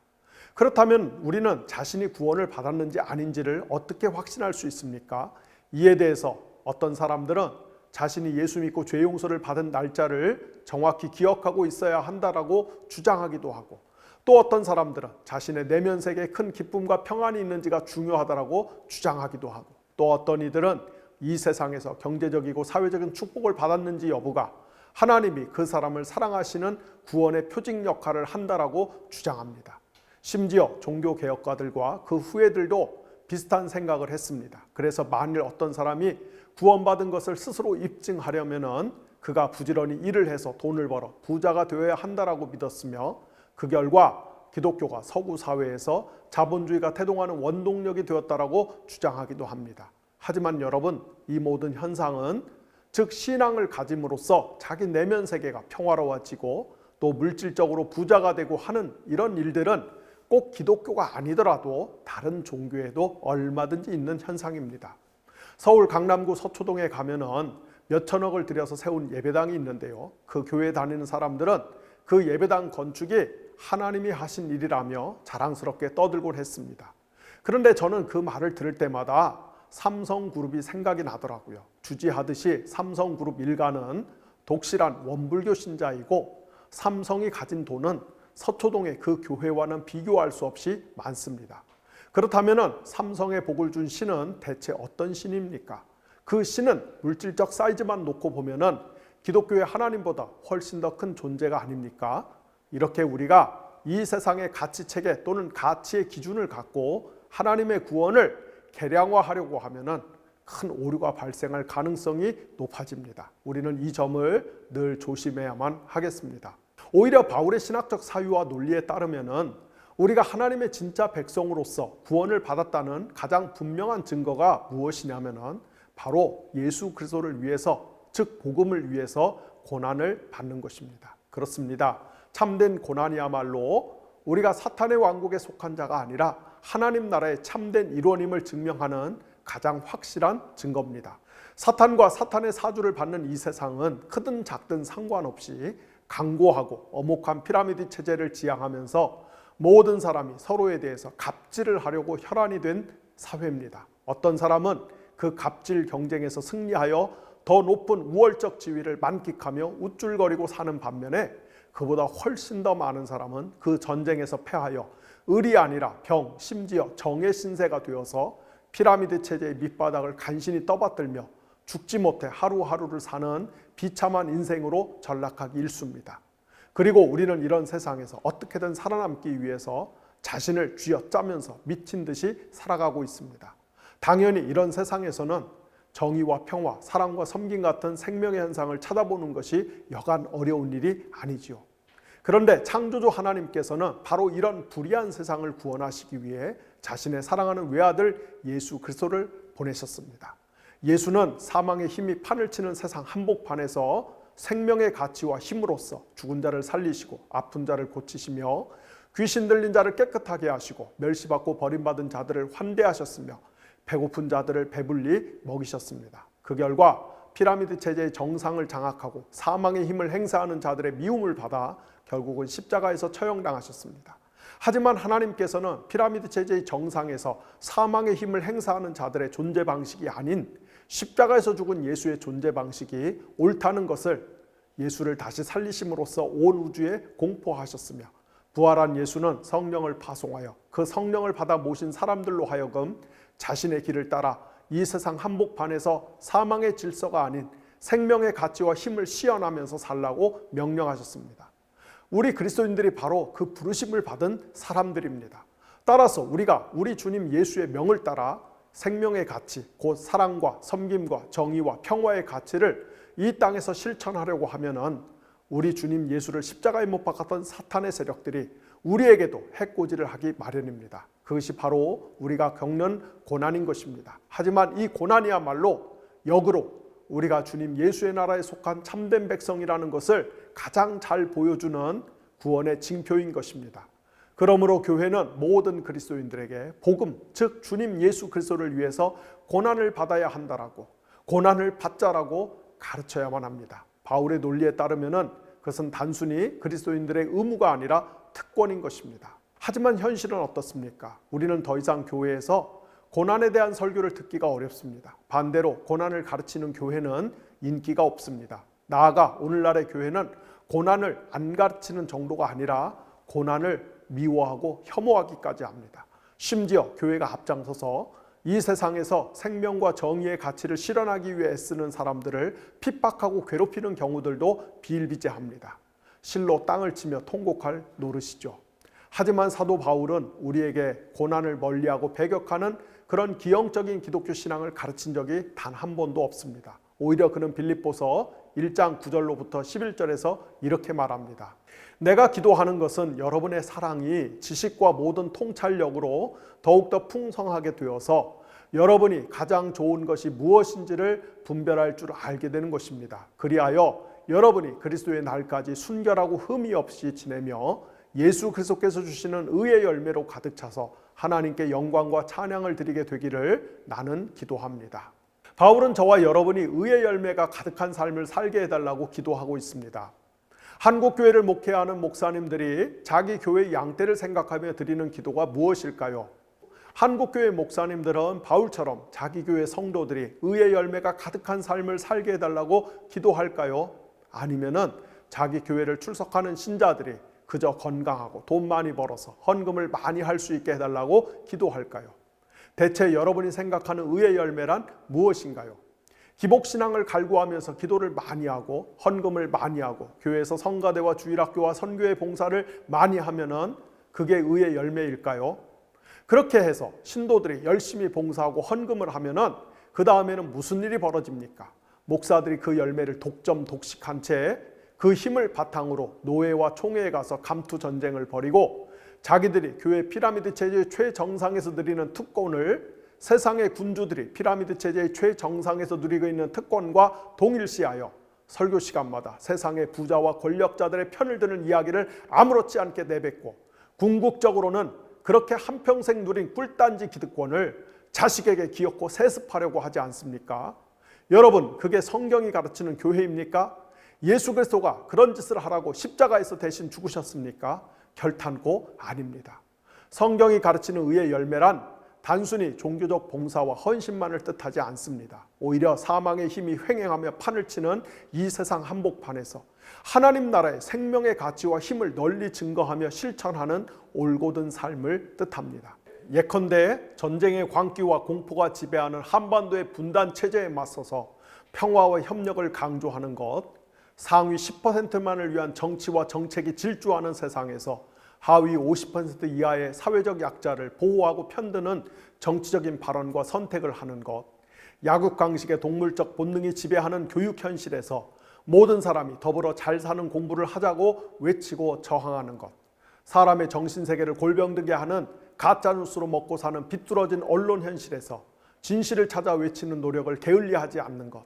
S1: 그렇다면 우리는 자신이 구원을 받았는지 아닌지를 어떻게 확신할 수 있습니까? 이에 대해서 어떤 사람들은 자신이 예수 믿고 죄 용서를 받은 날짜를 정확히 기억하고 있어야 한다라고 주장하기도 하고, 또 어떤 사람들은 자신의 내면 세계에 큰 기쁨과 평안이 있는지가 중요하다라고 주장하기도 하고, 또 어떤 이들은 이 세상에서 경제적이고 사회적인 축복을 받았는지 여부가 하나님이 그 사람을 사랑하시는 구원의 표징 역할을 한다라고 주장합니다. 심지어 종교개혁가들과 그 후예들도 비슷한 생각을 했습니다. 그래서 만일 어떤 사람이 구원받은 것을 스스로 입증하려면 그가 부지런히 일을 해서 돈을 벌어 부자가 되어야 한다라고 믿었으며, 그 결과 기독교가 서구 사회에서 자본주의가 태동하는 원동력이 되었다라고 주장하기도 합니다. 하지만 여러분, 이 모든 현상은 즉 신앙을 가짐으로써 자기 내면 세계가 평화로워지고 또 물질적으로 부자가 되고 하는 이런 일들은 꼭 기독교가 아니더라도 다른 종교에도 얼마든지 있는 현상입니다. 서울 강남구 서초동에 가면은 몇 천억을 들여서 세운 예배당이 있는데요. 그 교회에 다니는 사람들은 그 예배당 건축이 하나님이 하신 일이라며 자랑스럽게 떠들곤 했습니다. 그런데 저는 그 말을 들을 때마다 삼성그룹이 생각이 나더라고요. 주지하듯이 삼성그룹 일가는 독실한 원불교 신자이고 삼성이 가진 돈은 서초동의 그 교회와는 비교할 수 없이 많습니다. 그렇다면 삼성의 복을 준 신은 대체 어떤 신입니까? 그 신은 물질적 사이즈만 놓고 보면은 기독교의 하나님보다 훨씬 더 큰 존재가 아닙니까? 이렇게 우리가 이 세상의 가치체계 또는 가치의 기준을 갖고 하나님의 구원을 계량화하려고 하면은 큰 오류가 발생할 가능성이 높아집니다. 우리는 이 점을 늘 조심해야만 하겠습니다. 오히려 바울의 신학적 사유와 논리에 따르면은 우리가 하나님의 진짜 백성으로서 구원을 받았다는 가장 분명한 증거가 무엇이냐면은 바로 예수 그리스도를 위해서, 즉 복음을 위해서 고난을 받는 것입니다. 그렇습니다. 참된 고난이야말로 우리가 사탄의 왕국에 속한 자가 아니라 하나님 나라의 참된 일원임을 증명하는 가장 확실한 증거입니다. 사탄과 사탄의 사주를 받는 이 세상은 크든 작든 상관없이 강고하고 엄혹한 피라미드 체제를 지향하면서 모든 사람이 서로에 대해서 갑질을 하려고 혈안이 된 사회입니다. 어떤 사람은 그 갑질 경쟁에서 승리하여 더 높은 우월적 지위를 만끽하며 우쭐거리고 사는 반면에 그보다 훨씬 더 많은 사람은 그 전쟁에서 패하여 을이 아니라 병, 심지어 정의 신세가 되어서 피라미드 체제의 밑바닥을 간신히 떠받들며 죽지 못해 하루하루를 사는 비참한 인생으로 전락하기 일쑤입니다. 그리고 우리는 이런 세상에서 어떻게든 살아남기 위해서 자신을 쥐어짜면서 미친 듯이 살아가고 있습니다. 당연히 이런 세상에서는 정의와 평화, 사랑과 섬김 같은 생명의 현상을 찾아보는 것이 여간 어려운 일이 아니지요. 그런데 창조주 하나님께서는 바로 이런 불의한 세상을 구원하시기 위해 자신의 사랑하는 외아들 예수 그리스도를 보내셨습니다. 예수는 사망의 힘이 판을 치는 세상 한복판에서 생명의 가치와 힘으로써 죽은 자를 살리시고 아픈 자를 고치시며 귀신 들린 자를 깨끗하게 하시고 멸시받고 버림받은 자들을 환대하셨으며 배고픈 자들을 배불리 먹이셨습니다. 그 결과 피라미드 체제의 정상을 장악하고 사망의 힘을 행사하는 자들의 미움을 받아 결국은 십자가에서 처형당하셨습니다. 하지만 하나님께서는 피라미드 체제의 정상에서 사망의 힘을 행사하는 자들의 존재 방식이 아닌 십자가에서 죽은 예수의 존재 방식이 옳다는 것을 예수를 다시 살리심으로써 온 우주에 공포하셨으며 부활한 예수는 성령을 파송하여 그 성령을 받아 모신 사람들로 하여금 자신의 길을 따라 이 세상 한복판에서 사망의 질서가 아닌 생명의 가치와 힘을 시연하면서 살라고 명령하셨습니다. 우리 그리스도인들이 바로 그 부르심을 받은 사람들입니다. 따라서 우리가 우리 주님 예수의 명을 따라 생명의 가치, 곧 사랑과 섬김과 정의와 평화의 가치를 이 땅에서 실천하려고 하면은 우리 주님 예수를 십자가에 못 박았던 사탄의 세력들이 우리에게도 해코지를 하기 마련입니다. 그것이 바로 우리가 겪는 고난인 것입니다. 하지만 이 고난이야말로 역으로 우리가 주님 예수의 나라에 속한 참된 백성이라는 것을 가장 잘 보여주는 구원의 징표인 것입니다. 그러므로 교회는 모든 그리스도인들에게 복음, 즉 주님 예수 그리스도를 위해서 고난을 받아야 한다라고, 고난을 받자라고 가르쳐야만 합니다. 바울의 논리에 따르면은 그것은 단순히 그리스도인들의 의무가 아니라 특권인 것입니다. 하지만 현실은 어떻습니까? 우리는 더 이상 교회에서 고난에 대한 설교를 듣기가 어렵습니다. 반대로 고난을 가르치는 교회는 인기가 없습니다. 나아가 오늘날의 교회는 고난을 안 가르치는 정도가 아니라 고난을 미워하고 혐오하기까지 합니다. 심지어 교회가 앞장서서 이 세상에서 생명과 정의의 가치를 실현하기 위해 애쓰는 사람들을 핍박하고 괴롭히는 경우들도 비일비재합니다. 실로 땅을 치며 통곡할 노릇이죠. 하지만 사도 바울은 우리에게 고난을 멀리하고 배격하는 그런 기형적인 기독교 신앙을 가르친 적이 단 한 번도 없습니다. 오히려 그는 빌립보서 1장 9절로부터 11절에서 이렇게 말합니다. 내가 기도하는 것은 여러분의 사랑이 지식과 모든 통찰력으로 더욱더 풍성하게 되어서 여러분이 가장 좋은 것이 무엇인지를 분별할 줄 알게 되는 것입니다. 그리하여 여러분이 그리스도의 날까지 순결하고 흠이 없이 지내며 예수 그리스도께서 주시는 의의 열매로 가득 차서 하나님께 영광과 찬양을 드리게 되기를 나는 기도합니다. 바울은 저와 여러분이 의의 열매가 가득한 삶을 살게 해달라고 기도하고 있습니다. 한국교회를 목회하는 목사님들이 자기 교회의 양떼를 생각하며 드리는 기도가 무엇일까요? 한국교회 목사님들은 바울처럼 자기 교회 성도들이 의의 열매가 가득한 삶을 살게 해달라고 기도할까요? 아니면은 자기 교회를 출석하는 신자들이 그저 건강하고 돈 많이 벌어서 헌금을 많이 할 수 있게 해달라고 기도할까요? 대체 여러분이 생각하는 의의 열매란 무엇인가요? 기복신앙을 갈구하면서 기도를 많이 하고 헌금을 많이 하고 교회에서 성가대와 주일학교와 선교회 봉사를 많이 하면은 그게 의의 열매일까요? 그렇게 해서 신도들이 열심히 봉사하고 헌금을 하면은 그 다음에는 무슨 일이 벌어집니까? 목사들이 그 열매를 독점 독식한 채 그 힘을 바탕으로 노예와 총회에 가서 감투 전쟁을 벌이고 자기들이 교회 피라미드 체제의 최정상에서 누리는 특권을 세상의 군주들이 피라미드 체제의 최정상에서 누리고 있는 특권과 동일시하여 설교 시간마다 세상의 부자와 권력자들의 편을 드는 이야기를 아무렇지 않게 내뱉고 궁극적으로는 그렇게 한평생 누린 꿀단지 기득권을 자식에게 기어코 세습하려고 하지 않습니까? 여러분, 그게 성경이 가르치는 교회입니까? 예수 그리스도가 그런 짓을 하라고 십자가에서 대신 죽으셨습니까? 결탄코 아닙니다. 성경이 가르치는 의의 열매란 단순히 종교적 봉사와 헌신만을 뜻하지 않습니다. 오히려 사망의 힘이 횡행하며 판을 치는 이 세상 한복판에서 하나님 나라의 생명의 가치와 힘을 널리 증거하며 실천하는 올곧은 삶을 뜻합니다. 예컨대 전쟁의 광기와 공포가 지배하는 한반도의 분단 체제에 맞서서 평화와 협력을 강조하는 것, 상위 10%만을 위한 정치와 정책이 질주하는 세상에서 하위 50% 이하의 사회적 약자를 보호하고 편드는 정치적인 발언과 선택을 하는 것, 약육강식의 동물적 본능이 지배하는 교육 현실에서 모든 사람이 더불어 잘 사는 공부를 하자고 외치고 저항하는 것, 사람의 정신세계를 골병들게 하는 가짜뉴스로 먹고 사는 비뚤어진 언론 현실에서 진실을 찾아 외치는 노력을 게을리하지 않는 것,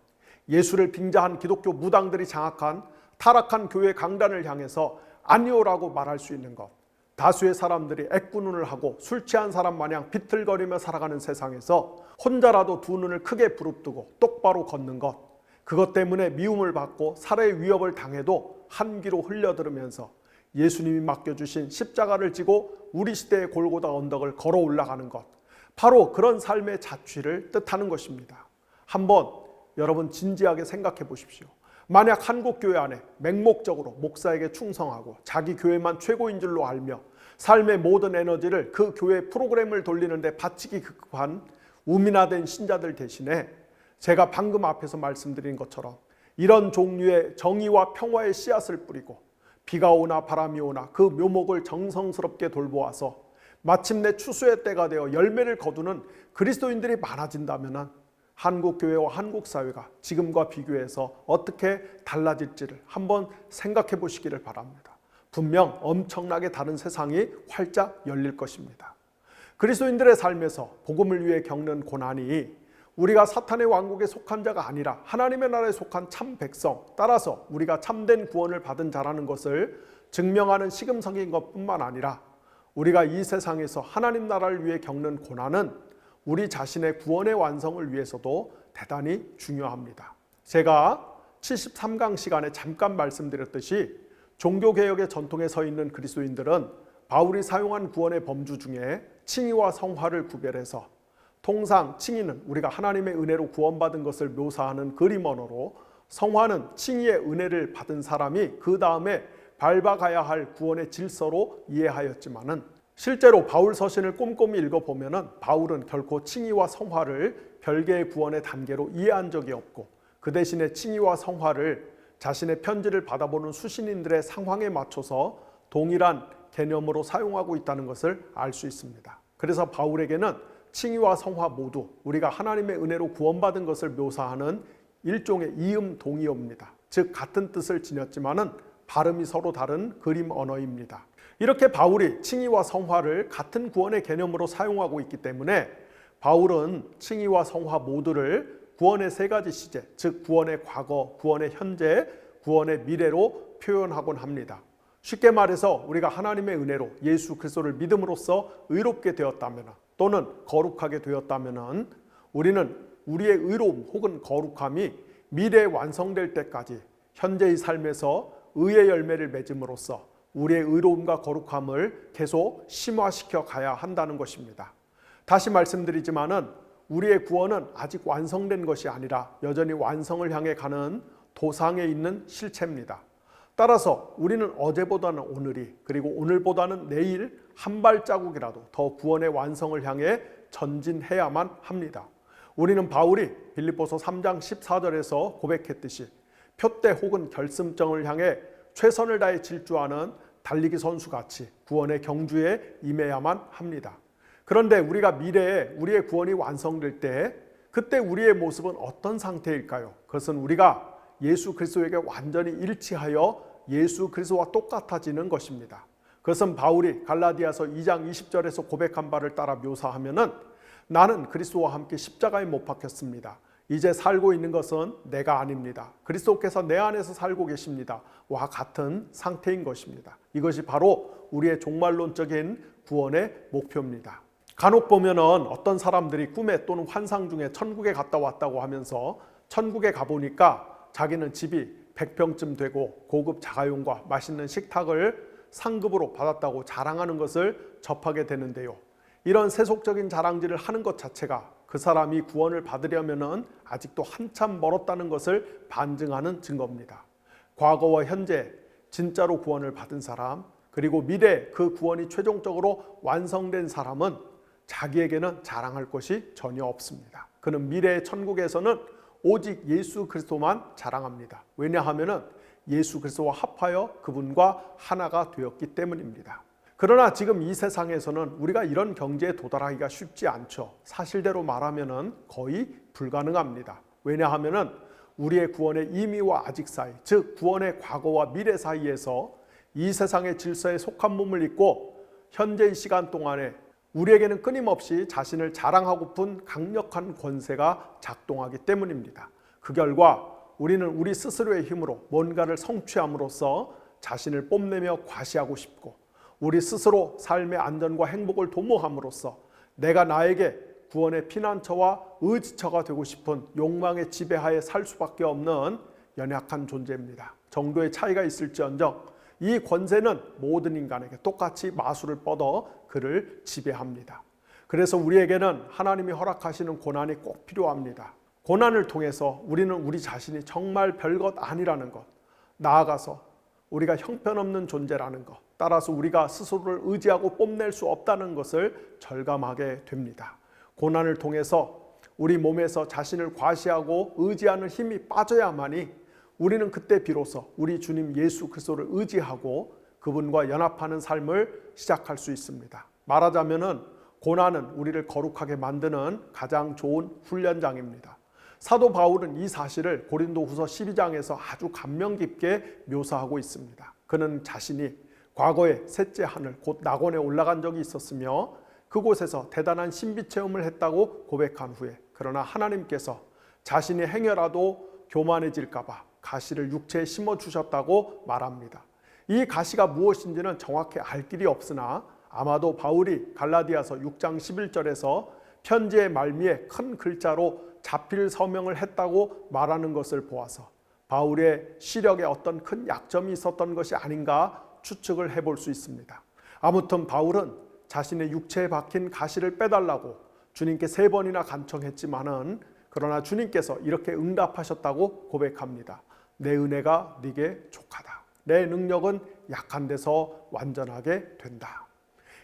S1: 예수를 빙자한 기독교 무당들이 장악한 타락한 교회 강단을 향해서 아니오라고 말할 수 있는 것, 다수의 사람들이 애꾸눈을 하고 술 취한 사람 마냥 비틀거리며 살아가는 세상에서 혼자라도 두 눈을 크게 부릅뜨고 똑바로 걷는 것, 그것 때문에 미움을 받고 살해의 위협을 당해도 한 귀로 흘려들으면서 예수님이 맡겨주신 십자가를 지고 우리 시대의 골고다 언덕을 걸어 올라가는 것, 바로 그런 삶의 자취를 뜻하는 것입니다. 한번 여러분 진지하게 생각해 보십시오. 만약 한국 교회 안에 맹목적으로 목사에게 충성하고 자기 교회만 최고인 줄로 알며 삶의 모든 에너지를 그 교회 프로그램을 돌리는 데 바치기 급한 우민화된 신자들 대신에 제가 방금 앞에서 말씀드린 것처럼 이런 종류의 정의와 평화의 씨앗을 뿌리고 비가 오나 바람이 오나 그 묘목을 정성스럽게 돌보아서 마침내 추수의 때가 되어 열매를 거두는 그리스도인들이 많아진다면 한국 교회와 한국 사회가 지금과 비교해서 어떻게 달라질지를 한번 생각해 보시기를 바랍니다. 분명 엄청나게 다른 세상이 활짝 열릴 것입니다. 그리스도인들의 삶에서 복음을 위해 겪는 고난이 우리가 사탄의 왕국에 속한 자가 아니라 하나님의 나라에 속한 참 백성, 따라서 우리가 참된 구원을 받은 자라는 것을 증명하는 시금석인 것뿐만 아니라 우리가 이 세상에서 하나님 나라를 위해 겪는 고난은 우리 자신의 구원의 완성을 위해서도 대단히 중요합니다. 제가 73강 시간에 잠깐 말씀드렸듯이 종교개혁의 전통에 서 있는 그리스도인들은 바울이 사용한 구원의 범주 중에 칭의와 성화를 구별해서, 통상 칭의는 우리가 하나님의 은혜로 구원받은 것을 묘사하는 그림 언어로, 성화는 칭의의 은혜를 받은 사람이 그 다음에 밟아가야 할 구원의 질서로 이해하였지만은, 실제로 바울 서신을 꼼꼼히 읽어보면 바울은 결코 칭의와 성화를 별개의 구원의 단계로 이해한 적이 없고, 그 대신에 칭의와 성화를 자신의 편지를 받아보는 수신인들의 상황에 맞춰서 동일한 개념으로 사용하고 있다는 것을 알 수 있습니다. 그래서 바울에게는 칭의와 성화 모두 우리가 하나님의 은혜로 구원받은 것을 묘사하는 일종의 이음 동의어입니다. 즉 같은 뜻을 지녔지만은 발음이 서로 다른 그림 언어입니다. 이렇게 바울이 칭의와 성화를 같은 구원의 개념으로 사용하고 있기 때문에 바울은 칭의와 성화 모두를 구원의 세 가지 시제, 즉 구원의 과거, 구원의 현재, 구원의 미래로 표현하곤 합니다. 쉽게 말해서 우리가 하나님의 은혜로 예수 그리스도를 믿음으로써 의롭게 되었다면, 또는 거룩하게 되었다면, 우리는 우리의 의로움 혹은 거룩함이 미래에 완성될 때까지 현재의 삶에서 의의 열매를 맺음으로써 우리의 의로움과 거룩함을 계속 심화시켜 가야 한다는 것입니다. 다시 말씀드리지만은 우리의 구원은 아직 완성된 것이 아니라 여전히 완성을 향해 가는 도상에 있는 실체입니다. 따라서 우리는 어제보다는 오늘이, 그리고 오늘보다는 내일 한 발자국이라도 더 구원의 완성을 향해 전진해야만 합니다. 우리는 바울이 빌립보서 3장 14절에서 고백했듯이 표대 혹은 결승점을 향해 최선을 다해 질주하는 달리기 선수같이 구원의 경주에 임해야만 합니다. 그런데 우리가 미래에 우리의 구원이 완성될 때 그때 우리의 모습은 어떤 상태일까요? 그것은 우리가 예수 그리스도에게 완전히 일치하여 예수 그리스도와 똑같아지는 것입니다. 그것은 바울이 갈라디아서 2장 20절에서 고백한 바를 따라 묘사하면은 나는 그리스도와 함께 십자가에 못 박혔습니다. 이제 살고 있는 것은 내가 아닙니다. 그리스도께서 내 안에서 살고 계십니다. 와 같은 상태인 것입니다. 이것이 바로 우리의 종말론적인 구원의 목표입니다. 간혹 보면은 어떤 사람들이 꿈에 또는 환상 중에 천국에 갔다 왔다고 하면서 천국에 가보니까 자기는 집이 100평쯤 되고 고급 자가용과 맛있는 식탁을 상급으로 받았다고 자랑하는 것을 접하게 되는데요. 이런 세속적인 자랑질을 하는 것 자체가 그 사람이 구원을 받으려면 아직도 한참 멀었다는 것을 반증하는 증거입니다. 과거와 현재 진짜로 구원을 받은 사람, 그리고 미래 그 구원이 최종적으로 완성된 사람은 자기에게는 자랑할 것이 전혀 없습니다. 그는 미래의 천국에서는 오직 예수 그리스도만 자랑합니다. 왜냐하면 예수 그리스도와 합하여 그분과 하나가 되었기 때문입니다. 그러나 지금 이 세상에서는 우리가 이런 경지에 도달하기가 쉽지 않죠. 사실대로 말하면 거의 불가능합니다. 왜냐하면 우리의 구원의 이미와 아직 사이, 즉 구원의 과거와 미래 사이에서 이 세상의 질서에 속한 몸을 입고 현재의 시간 동안에 우리에게는 끊임없이 자신을 자랑하고픈 강력한 권세가 작동하기 때문입니다. 그 결과 우리는 우리 스스로의 힘으로 뭔가를 성취함으로써 자신을 뽐내며 과시하고 싶고, 우리 스스로 삶의 안전과 행복을 도모함으로써 내가 나에게 구원의 피난처와 의지처가 되고 싶은 욕망의 지배하에 살 수밖에 없는 연약한 존재입니다. 정도의 차이가 있을지언정 이 권세는 모든 인간에게 똑같이 마술을 뻗어 그를 지배합니다. 그래서 우리에게는 하나님이 허락하시는 고난이 꼭 필요합니다. 고난을 통해서 우리는 우리 자신이 정말 별것 아니라는 것, 나아가서 우리가 형편없는 존재라는 것, 따라서 우리가 스스로를 의지하고 뽐낼 수 없다는 것을 절감하게 됩니다. 고난을 통해서 우리 몸에서 자신을 과시하고 의지하는 힘이 빠져야만이 우리는 그때 비로소 우리 주님 예수 그리스도를 의지하고 그분과 연합하는 삶을 시작할 수 있습니다. 말하자면은 고난은 우리를 거룩하게 만드는 가장 좋은 훈련장입니다. 사도 바울은 이 사실을 고린도후서 12장에서 아주 감명 깊게 묘사하고 있습니다. 그는 자신이 과거에 셋째 하늘 곧 낙원에 올라간 적이 있었으며 그곳에서 대단한 신비 체험을 했다고 고백한 후에, 그러나 하나님께서 자신이 행여라도 교만해질까 봐 가시를 육체에 심어주셨다고 말합니다. 이 가시가 무엇인지는 정확히 알 길이 없으나 아마도 바울이 갈라디아서 6장 11절에서 편지의 말미에 큰 글자로 자필 서명을 했다고 말하는 것을 보아서 바울의 시력에 어떤 큰 약점이 있었던 것이 아닌가 추측을 해볼 수 있습니다. 아무튼 바울은 자신의 육체에 박힌 가시를 빼달라고 주님께 3번이나 간청했지만은 그러나 주님께서 이렇게 응답하셨다고 고백합니다. 내 은혜가 네게 족하다. 내 능력은 약한 데서 완전하게 된다.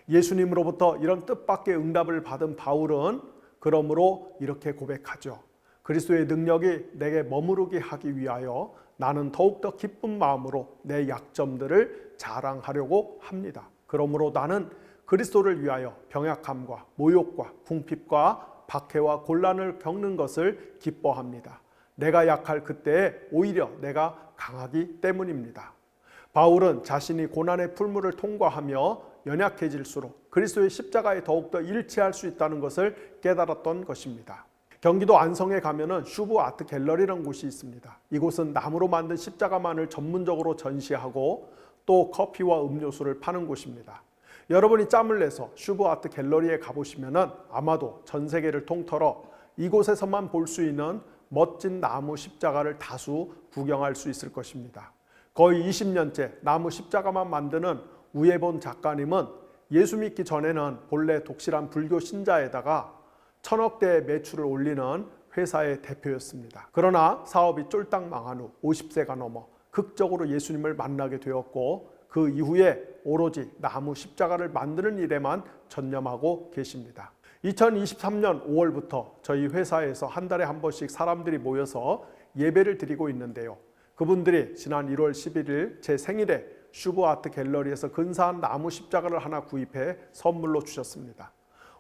S1: 예수님으로부터 이런 뜻밖의 응답을 받은 바울은 그러므로 이렇게 고백하죠. 그리스도의 능력이 내게 머무르게 하기 위하여 나는 더욱더 기쁜 마음으로 내 약점들을 자랑하려고 합니다. 그러므로 나는 그리스도를 위하여 병약함과 모욕과 궁핍과 박해와 곤란을 겪는 것을 기뻐합니다. 내가 약할 그때에 오히려 내가 강하기 때문입니다. 바울은 자신이 고난의 풀무를 통과하며 연약해질수록 그리스도의 십자가에 더욱더 일치할 수 있다는 것을 깨달았던 것입니다. 경기도 안성에 가면은 슈브 아트 갤러리라는 곳이 있습니다. 이곳은 나무로 만든 십자가만을 전문적으로 전시하고 또 커피와 음료수를 파는 곳입니다. 여러분이 짬을 내서 슈브 아트 갤러리에 가보시면은 아마도 전 세계를 통틀어 이곳에서만 볼 수 있는 멋진 나무 십자가를 다수 구경할 수 있을 것입니다. 거의 20년째 나무 십자가만 만드는 우예본 작가님은 예수 믿기 전에는 본래 독실한 불교 신자에다가 1000억 대의 매출을 올리는 회사의 대표였습니다. 그러나 사업이 쫄딱 망한 후 50세가 넘어 극적으로 예수님을 만나게 되었고 그 이후에 오로지 나무 십자가를 만드는 일에만 전념하고 계십니다. 2023년 5월부터 저희 회사에서 한 달에 한 번씩 사람들이 모여서 예배를 드리고 있는데요. 그분들이 지난 1월 11일 제 생일에 슈브 아트 갤러리에서 근사한 나무 십자가를 하나 구입해 선물로 주셨습니다.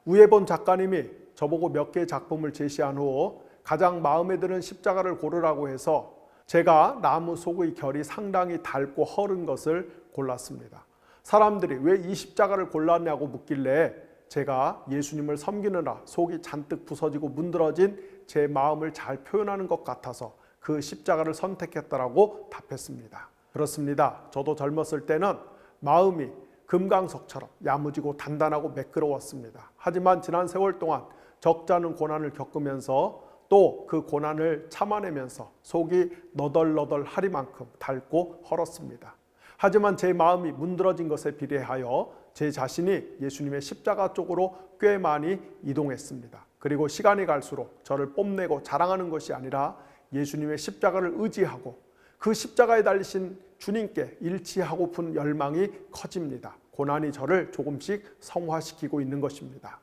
S1: 우예본 작가님이 저보고 몇 개의 작품을 제시한 후 가장 마음에 드는 십자가를 고르라고 해서 제가 나무 속의 결이 상당히 닳고 헐은 것을 골랐습니다. 사람들이 왜 이 십자가를 골랐냐고 묻길래 제가 예수님을 섬기느라 속이 잔뜩 부서지고 문드러진 제 마음을 잘 표현하는 것 같아서 그 십자가를 선택했다라고 답했습니다. 그렇습니다. 저도 젊었을 때는 마음이 금강석처럼 야무지고 단단하고 매끄러웠습니다. 하지만 지난 세월 동안 적지 않은 고난을 겪으면서 또 그 고난을 참아내면서 속이 너덜너덜하리만큼 닳고 헐었습니다. 하지만 제 마음이 문드러진 것에 비례하여 제 자신이 예수님의 십자가 쪽으로 꽤 많이 이동했습니다. 그리고 시간이 갈수록 저를 뽐내고 자랑하는 것이 아니라 예수님의 십자가를 의지하고 그 십자가에 달리신 주님께 일치하고픈 열망이 커집니다. 고난이 저를 조금씩 성화시키고 있는 것입니다.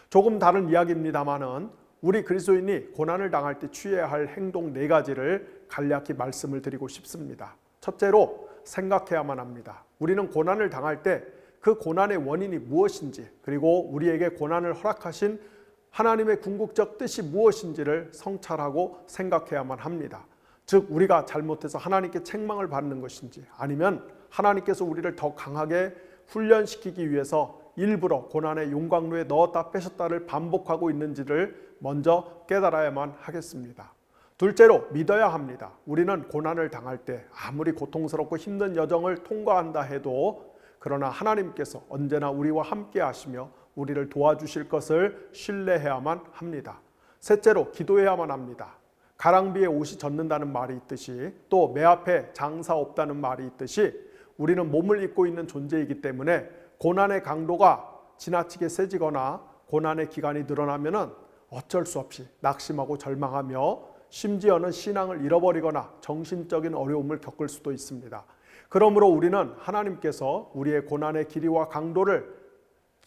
S1: 조금 다른 이야기입니다만은 우리 그리스도인이 고난을 당할 때 취해야 할 행동 4가지를 간략히 말씀을 드리고 싶습니다. 첫째로 생각해야만 합니다. 우리는 고난을 당할 때 그 고난의 원인이 무엇인지, 그리고 우리에게 고난을 허락하신 하나님의 궁극적 뜻이 무엇인지를 성찰하고 생각해야만 합니다. 즉 우리가 잘못해서 하나님께 책망을 받는 것인지, 아니면 하나님께서 우리를 더 강하게 훈련시키기 위해서 일부러 고난의 용광로에 넣었다 빼셨다를 반복하고 있는지를 먼저 깨달아야만 하겠습니다. 둘째로 믿어야 합니다. 우리는 고난을 당할 때 아무리 고통스럽고 힘든 여정을 통과한다 해도 그러나 하나님께서 언제나 우리와 함께 하시며 우리를 도와주실 것을 신뢰해야만 합니다. 셋째로 기도해야만 합니다. 가랑비에 옷이 젖는다는 말이 있듯이, 또 매 앞에 장사 없다는 말이 있듯이 우리는 몸을 입고 있는 존재이기 때문에 고난의 강도가 지나치게 세지거나 고난의 기간이 늘어나면 어쩔 수 없이 낙심하고 절망하며 심지어는 신앙을 잃어버리거나 정신적인 어려움을 겪을 수도 있습니다. 그러므로 우리는 하나님께서 우리의 고난의 길이와 강도를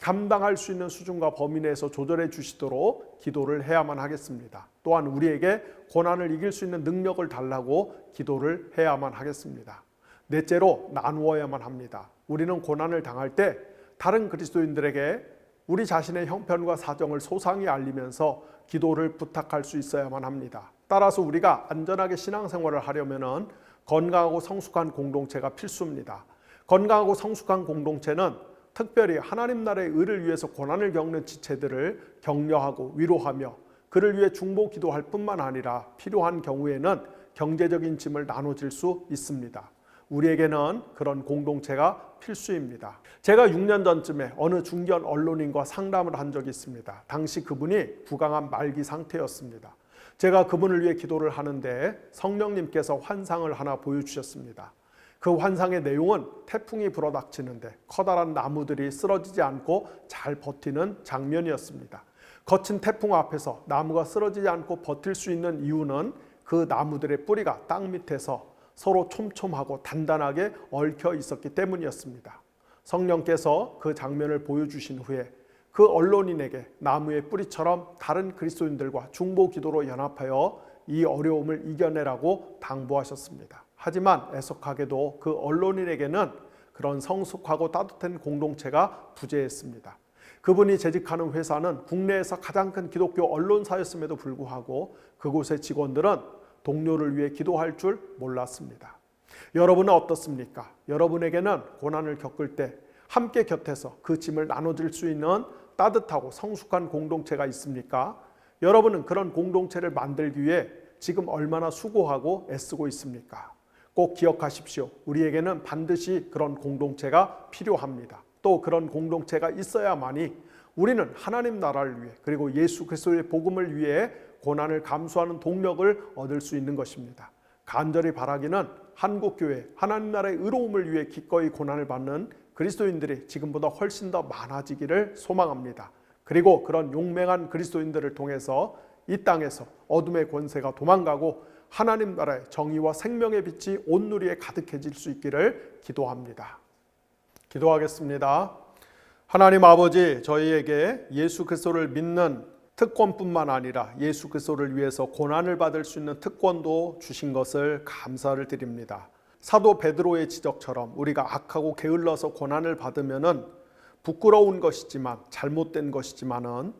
S1: 감당할 수 있는 수준과 범위 내에서 조절해 주시도록 기도를 해야만 하겠습니다. 또한 우리에게 고난을 이길 수 있는 능력을 달라고 기도를 해야만 하겠습니다. 넷째로 나누어야만 합니다. 우리는 고난을 당할 때 다른 그리스도인들에게 우리 자신의 형편과 사정을 소상히 알리면서 기도를 부탁할 수 있어야만 합니다. 따라서 우리가 안전하게 신앙생활을 하려면 건강하고 성숙한 공동체가 필수입니다. 건강하고 성숙한 공동체는 특별히 하나님 나라의 의를 위해서 고난을 겪는 지체들을 격려하고 위로하며 그를 위해 중보 기도할 뿐만 아니라 필요한 경우에는 경제적인 짐을 나눠질 수 있습니다. 우리에게는 그런 공동체가 필수입니다. 제가 6년 전쯤에 어느 중견 언론인과 상담을 한 적이 있습니다. 당시 그분이 부강한 말기 상태였습니다. 제가 그분을 위해 기도를 하는데 성령님께서 환상을 하나 보여주셨습니다. 그 환상의 내용은 태풍이 불어닥치는데 커다란 나무들이 쓰러지지 않고 잘 버티는 장면이었습니다. 거친 태풍 앞에서 나무가 쓰러지지 않고 버틸 수 있는 이유는 그 나무들의 뿌리가 땅 밑에서 서로 촘촘하고 단단하게 얽혀 있었기 때문이었습니다. 성령께서 그 장면을 보여주신 후에 그 언론인에게 나무의 뿌리처럼 다른 그리스도인들과 중보 기도로 연합하여 이 어려움을 이겨내라고 당부하셨습니다. 하지만 애석하게도 그 언론인에게는 그런 성숙하고 따뜻한 공동체가 부재했습니다. 그분이 재직하는 회사는 국내에서 가장 큰 기독교 언론사였음에도 불구하고 그곳의 직원들은 동료를 위해 기도할 줄 몰랐습니다. 여러분은 어떻습니까? 여러분에게는 고난을 겪을 때 함께 곁에서 그 짐을 나눠줄 수 있는 따뜻하고 성숙한 공동체가 있습니까? 여러분은 그런 공동체를 만들기 위해 지금 얼마나 수고하고 애쓰고 있습니까? 꼭 기억하십시오. 우리에게는 반드시 그런 공동체가 필요합니다. 또 그런 공동체가 있어야만이 우리는 하나님 나라를 위해 그리고 예수 그리스도의 복음을 위해 고난을 감수하는 동력을 얻을 수 있는 것입니다. 간절히 바라기는 한국교회 하나님 나라의 의로움을 위해 기꺼이 고난을 받는 그리스도인들이 지금보다 훨씬 더 많아지기를 소망합니다. 그리고 그런 용맹한 그리스도인들을 통해서 이 땅에서 어둠의 권세가 도망가고 하나님 나라의 정의와 생명의 빛이 온 누리에 가득해질 수 있기를 기도합니다. 기도하겠습니다. 하나님 아버지, 저희에게 예수 그리스도를 믿는 특권뿐만 아니라 예수 그리스도를 위해서 고난을 받을 수 있는 특권도 주신 것을 감사를 드립니다. 사도 베드로의 지적처럼 우리가 악하고 게을러서 고난을 받으면은 부끄러운 것이지만 잘못된 것이지만은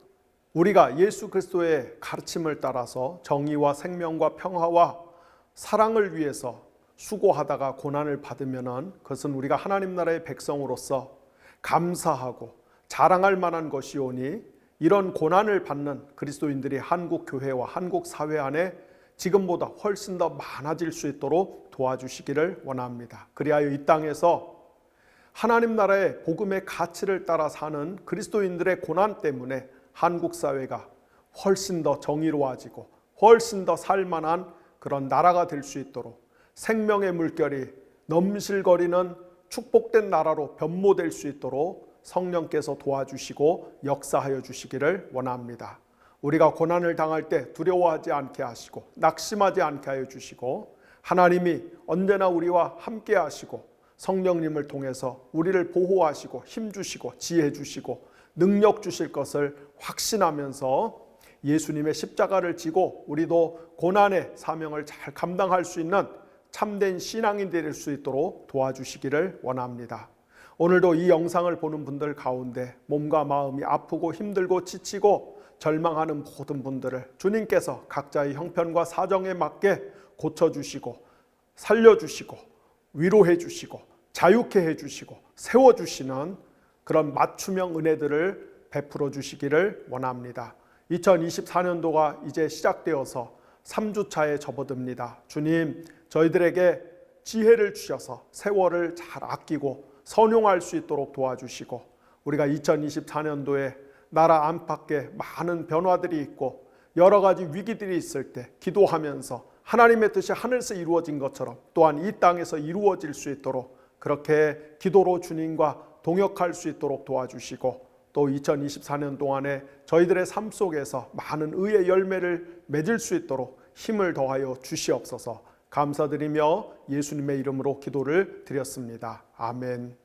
S1: 우리가 예수 그리스도의 가르침을 따라서 정의와 생명과 평화와 사랑을 위해서 수고하다가 고난을 받으면은 그것은 우리가 하나님 나라의 백성으로서 감사하고 자랑할 만한 것이오니 이런 고난을 받는 그리스도인들이 한국 교회와 한국 사회 안에 지금보다 훨씬 더 많아질 수 있도록 도와주시기를 원합니다. 그리하여 이 땅에서 하나님 나라의 복음의 가치를 따라 사는 그리스도인들의 고난 때문에 한국 사회가 훨씬 더 정의로워지고 훨씬 더 살만한 그런 나라가 될 수 있도록 생명의 물결이 넘실거리는 축복된 나라로 변모될 수 있도록 성령께서 도와주시고 역사하여 주시기를 원합니다. 우리가 고난을 당할 때 두려워하지 않게 하시고 낙심하지 않게 하여 주시고 하나님이 언제나 우리와 함께 하시고 성령님을 통해서 우리를 보호하시고 힘주시고 지혜 주시고 능력 주실 것을 확신하면서 예수님의 십자가를 지고 우리도 고난의 사명을 잘 감당할 수 있는 참된 신앙이 될 수 있도록 도와주시기를 원합니다. 오늘도 이 영상을 보는 분들 가운데 몸과 마음이 아프고 힘들고 지치고 절망하는 모든 분들을 주님께서 각자의 형편과 사정에 맞게 고쳐주시고 살려주시고 위로해 주시고 자유케 해주시고 세워주시는 그런 맞춤형 은혜들을 베풀어 주시기를 원합니다. 2024년도가 이제 시작되어서 3주차에 접어듭니다. 주님, 저희들에게 지혜를 주셔서 세월을 잘 아끼고 선용할 수 있도록 도와주시고 우리가 2024년도에 나라 안팎에 많은 변화들이 있고 여러 가지 위기들이 있을 때 기도하면서 하나님의 뜻이 하늘에서 이루어진 것처럼 또한 이 땅에서 이루어질 수 있도록 그렇게 기도로 주님과 동역할 수 있도록 도와주시고 또 2024년 동안에 저희들의 삶 속에서 많은 의의 열매를 맺을 수 있도록 힘을 더하여 주시옵소서. 감사드리며 예수님의 이름으로 기도를 드렸습니다. 아멘.